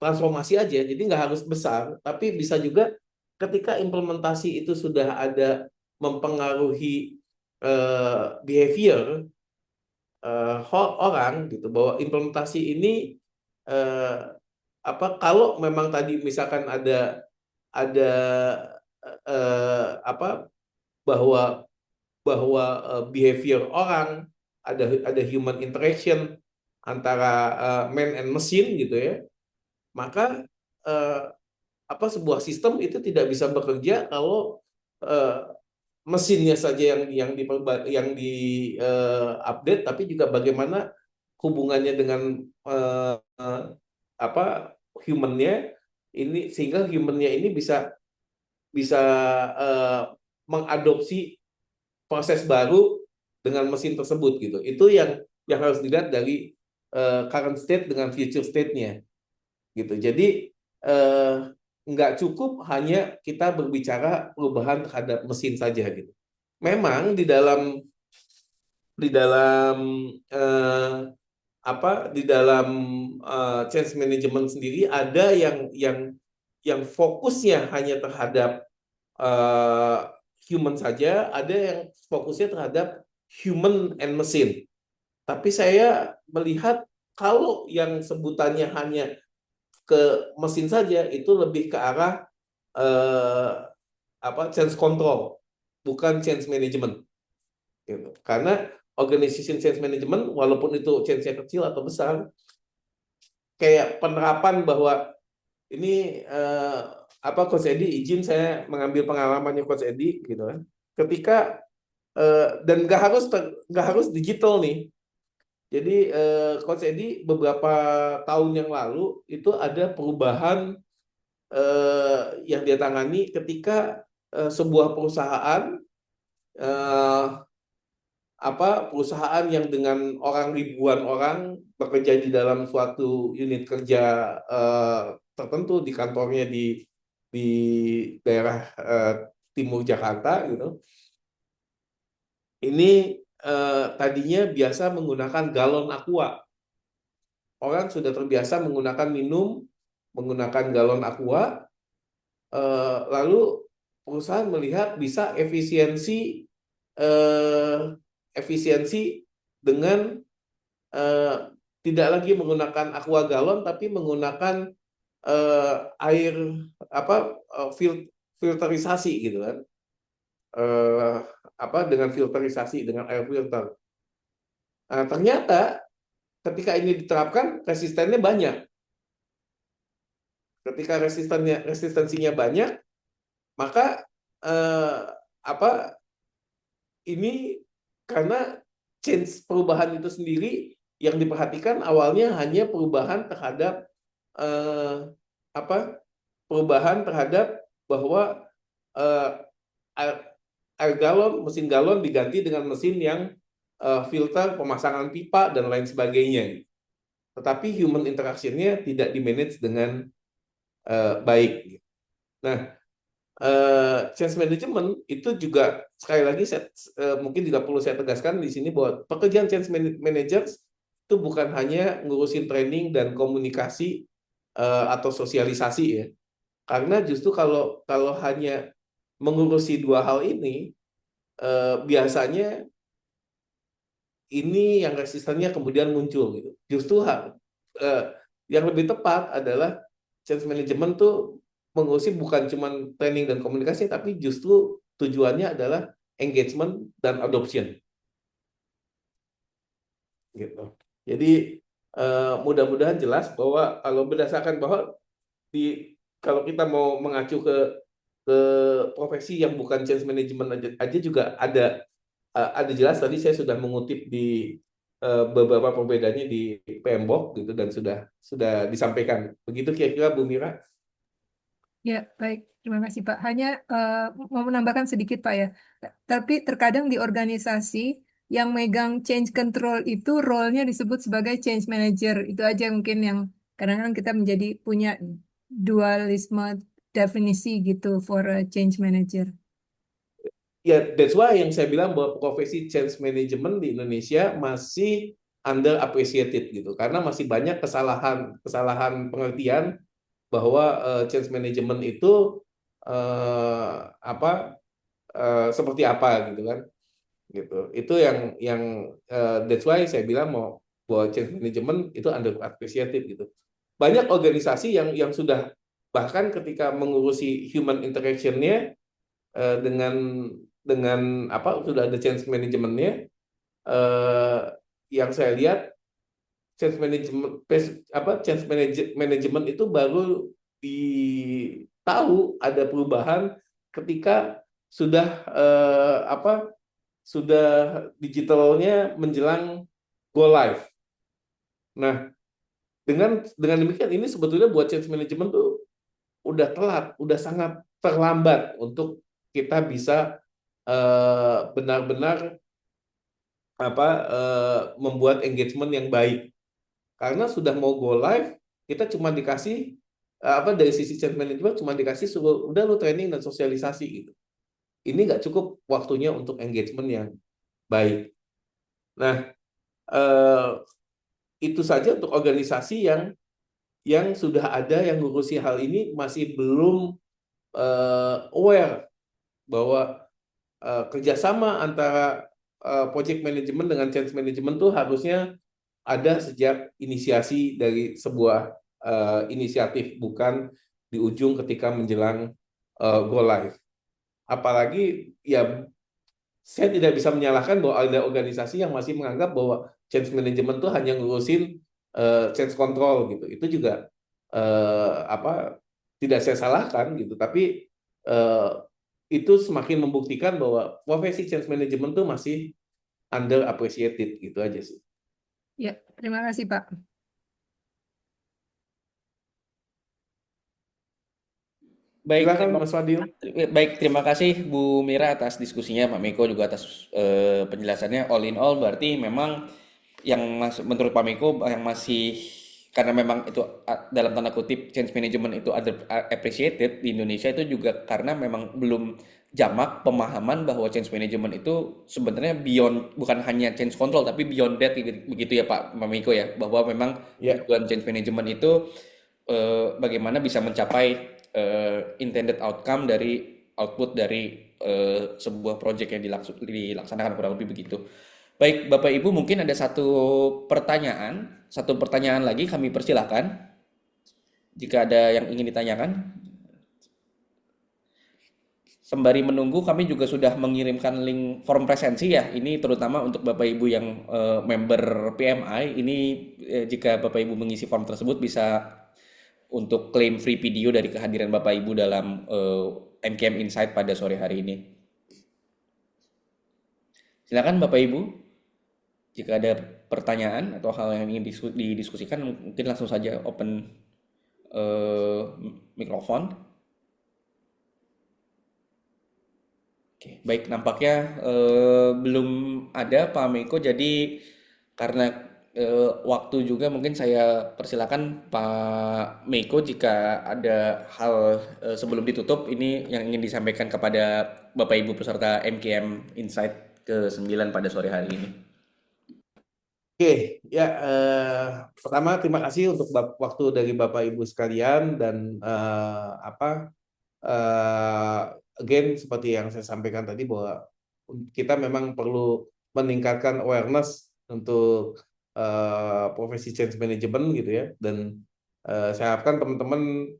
transformasi aja, jadi nggak harus besar, tapi bisa juga ketika implementasi itu sudah ada mempengaruhi behavior orang gitu, bahwa implementasi ini kalau memang tadi misalkan ada bahwa behavior orang, ada human interaction antara man and machine gitu ya, maka sebuah sistem itu tidak bisa bekerja kalau mesinnya saja yang di update, tapi juga bagaimana hubungannya dengan humannya ini, sehingga humannya ini bisa mengadopsi proses baru dengan mesin tersebut gitu. Itu yang harus dilihat dari current state dengan future state-nya gitu. Jadi nggak cukup hanya kita berbicara perubahan terhadap mesin saja gitu. Memang di dalam change management sendiri ada yang fokusnya hanya terhadap human saja, ada yang fokusnya terhadap human and machine. Tapi saya melihat kalau yang sebutannya hanya ke mesin saja, itu lebih ke arah change control, bukan change management gitu. Karena organization change management, walaupun itu change-nya kecil atau besar, kayak penerapan bahwa ini Coach Edi, izin saya mengambil pengalamannya Coach Edi gitu kan. Ketika dan nggak harus digital nih. Jadi Coach Edi beberapa tahun yang lalu itu ada perubahan yang dia tangani ketika sebuah perusahaan perusahaan yang dengan ribuan orang bekerja di dalam suatu unit kerja tertentu di kantornya di daerah timur Jakarta gitu. Ini tadinya biasa menggunakan galon aqua. Orang sudah terbiasa menggunakan galon aqua, lalu perusahaan melihat bisa efisiensi dengan tidak lagi menggunakan aqua galon, tapi menggunakan air filterisasi gitu kan, dengan filterisasi dengan air filter. Nah, ternyata ketika ini diterapkan resistennya banyak. Ketika resistensinya banyak, maka ini karena perubahan itu sendiri yang diperhatikan awalnya hanya perubahan terhadap bahwa air galon, mesin galon diganti dengan mesin yang filter, pemasangan pipa dan lain sebagainya. Tetapi human interaction-nya tidak di-manage dengan baik. Nah, change management itu juga sekali lagi mungkin juga perlu saya tegaskan di sini bahwa pekerjaan change managers itu bukan hanya ngurusin training dan komunikasi atau sosialisasi ya. Karena justru kalau hanya mengurusi dua hal ini, biasanya ini yang resistennya kemudian muncul gitu. Justru yang lebih tepat adalah change management tuh mengurusi bukan cuma training dan komunikasi, tapi justru tujuannya adalah engagement dan adoption. Gitu. Jadi mudah-mudahan jelas bahwa kalau berdasarkan bahwa kalau kita mau mengacu ke ke profesi yang bukan change management aja juga ada jelas. Tadi saya sudah mengutip di beberapa perbedaannya di PMBOK gitu, dan sudah disampaikan. Begitu kira-kira Bu Mira. Ya, baik. Terima kasih, Pak. Hanya mau menambahkan sedikit, Pak ya. Tapi terkadang di organisasi yang megang change control itu role-nya disebut sebagai change manager. Itu aja mungkin yang kadang-kadang kita menjadi punya dualisme definisi gitu for a change manager. Ya, that's why yang saya bilang bahwa profesi change management di Indonesia masih underappreciated gitu, karena masih banyak kesalahan pengertian bahwa change management itu seperti apa gitu kan, gitu. Itu yang that's why saya bilang mau bahwa change management itu underappreciated gitu. Banyak organisasi yang sudah bahkan ketika mengurusi human interaction-nya dengan sudah ada change manajemennya, yang saya lihat change management itu baru tahu ada perubahan ketika sudah digitalnya menjelang go live. Nah, dengan demikian ini sebetulnya buat change management tuh udah telat, udah sangat terlambat untuk kita bisa benar-benar membuat engagement yang baik, karena sudah mau go live kita cuma dikasih dari sisi change management cuma dikasih suruh udah lu training dan sosialisasi gitu. Ini nggak cukup waktunya untuk engagement yang baik. Nah, itu saja untuk organisasi yang sudah ada yang ngurusi hal ini masih belum aware bahwa kerjasama antara project management dengan change management tuh harusnya ada sejak inisiasi dari sebuah inisiatif, bukan di ujung ketika menjelang go live. Apalagi ya saya tidak bisa menyalahkan bahwa ada organisasi yang masih menganggap bahwa change management tuh hanya ngurusin change control gitu. Itu juga tidak saya salahkan gitu, tapi itu semakin membuktikan bahwa profesi change management tuh masih underappreciated gitu aja sih. Ya, terima kasih, Pak. Baik, Silakan Mas Fadil. terima kasih Bu Mira atas diskusinya, Pak Miko juga atas penjelasannya. All in all berarti memang menurut Pak Miko yang masih, karena memang itu dalam tanda kutip change management itu under appreciated di Indonesia, itu juga karena memang belum jamak pemahaman bahwa change management itu sebenarnya beyond, bukan hanya change control tapi beyond that, begitu ya Pak Miko ya, bahwa memang Ya, tujuan change management itu bagaimana bisa mencapai intended outcome dari output dari sebuah project yang dilaksanakan, kurang lebih begitu. Baik, Bapak Ibu, mungkin ada satu pertanyaan lagi kami persilahkan jika ada yang ingin ditanyakan. Sembari menunggu, kami juga sudah mengirimkan link form presensi ya. Ini terutama untuk Bapak Ibu yang member PMI. Ini jika Bapak Ibu mengisi form tersebut bisa untuk klaim free video dari kehadiran Bapak Ibu dalam MKM Insight pada sore hari ini. Silakan Bapak Ibu, jika ada pertanyaan atau hal yang ingin didiskusikan, mungkin langsung saja open mikrofon. Oke, baik, nampaknya belum ada Pak Miko, jadi karena waktu juga mungkin saya persilakan Pak Miko jika ada hal sebelum ditutup ini yang ingin disampaikan kepada Bapak Ibu peserta MKM Insight ke-9 pada sore hari ini. Oke, ya pertama terima kasih untuk waktu dari Bapak Ibu sekalian, dan again seperti yang saya sampaikan tadi bahwa kita memang perlu meningkatkan awareness untuk profesi change management gitu ya, dan saya harapkan teman-teman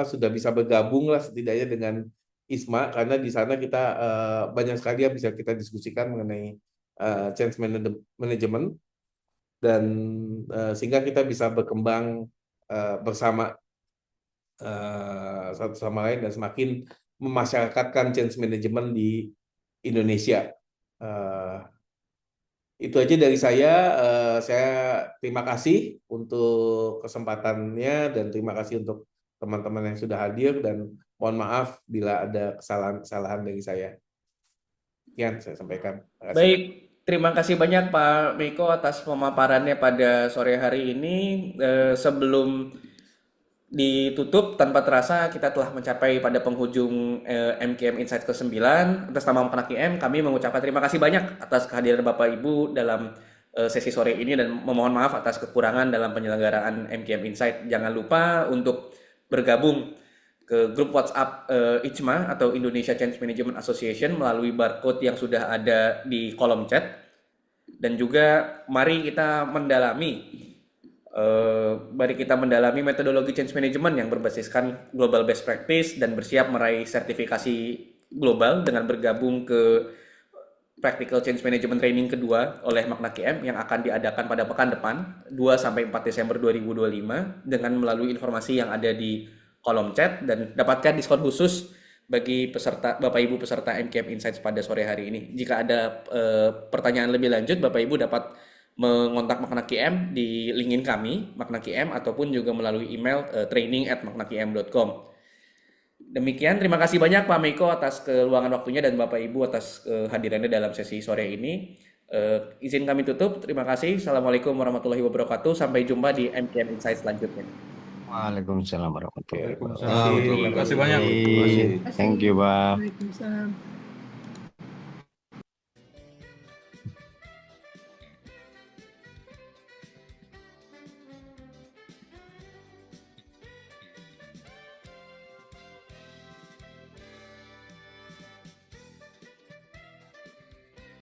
sudah bisa bergabung lah setidaknya dengan ISMA, karena di sana kita banyak sekali yang bisa kita diskusikan mengenai change management, dan sehingga kita bisa berkembang bersama satu sama lain dan semakin memasyarakatkan change management di Indonesia. Itu aja dari saya. Saya terima kasih untuk kesempatannya dan terima kasih untuk teman-teman yang sudah hadir dan mohon maaf bila ada kesalahan-kesalahan dari saya. Sekian saya sampaikan. Terima kasih. Baik, terima kasih banyak Pak Meiko atas pemaparannya pada sore hari ini. Sebelum ditutup, tanpa terasa kita telah mencapai pada penghujung MKM Insight ke-9. Atas nama Makanak IM, kami mengucapkan terima kasih banyak atas kehadiran Bapak Ibu dalam sesi sore ini dan memohon maaf atas kekurangan dalam penyelenggaraan MKM Insight. Jangan lupa untuk bergabung ke grup WhatsApp ICMA atau Indonesia Change Management Association melalui barcode yang sudah ada di kolom chat. Dan juga mari kita mendalami metodologi change management yang berbasiskan global best practice dan bersiap meraih sertifikasi global dengan bergabung ke Practical Change Management Training kedua oleh Makanak IM yang akan diadakan pada pekan depan 2-4 Desember 2025 dengan melalui informasi yang ada di kolom chat dan dapatkan diskon khusus bagi peserta Bapak Ibu peserta MKM Insights pada sore hari ini. Jika ada pertanyaan lebih lanjut, Bapak Ibu dapat mengontak Makanak IM di linkin kami, Makanak IM, ataupun juga melalui email training@maknakim.com. Demikian, terima kasih banyak Pak Meiko atas keluangan waktunya dan Bapak Ibu atas kehadirannya dalam sesi sore ini. Izin kami tutup, terima kasih. Assalamualaikum warahmatullahi wabarakatuh. Sampai jumpa di MKM Insight selanjutnya. Waalaikumsalam warahmatullahi Terima wabarakatuh. kasih. Terima kasih banyak. Terima kasih. Thank you, Pak. Waalaikumsalam.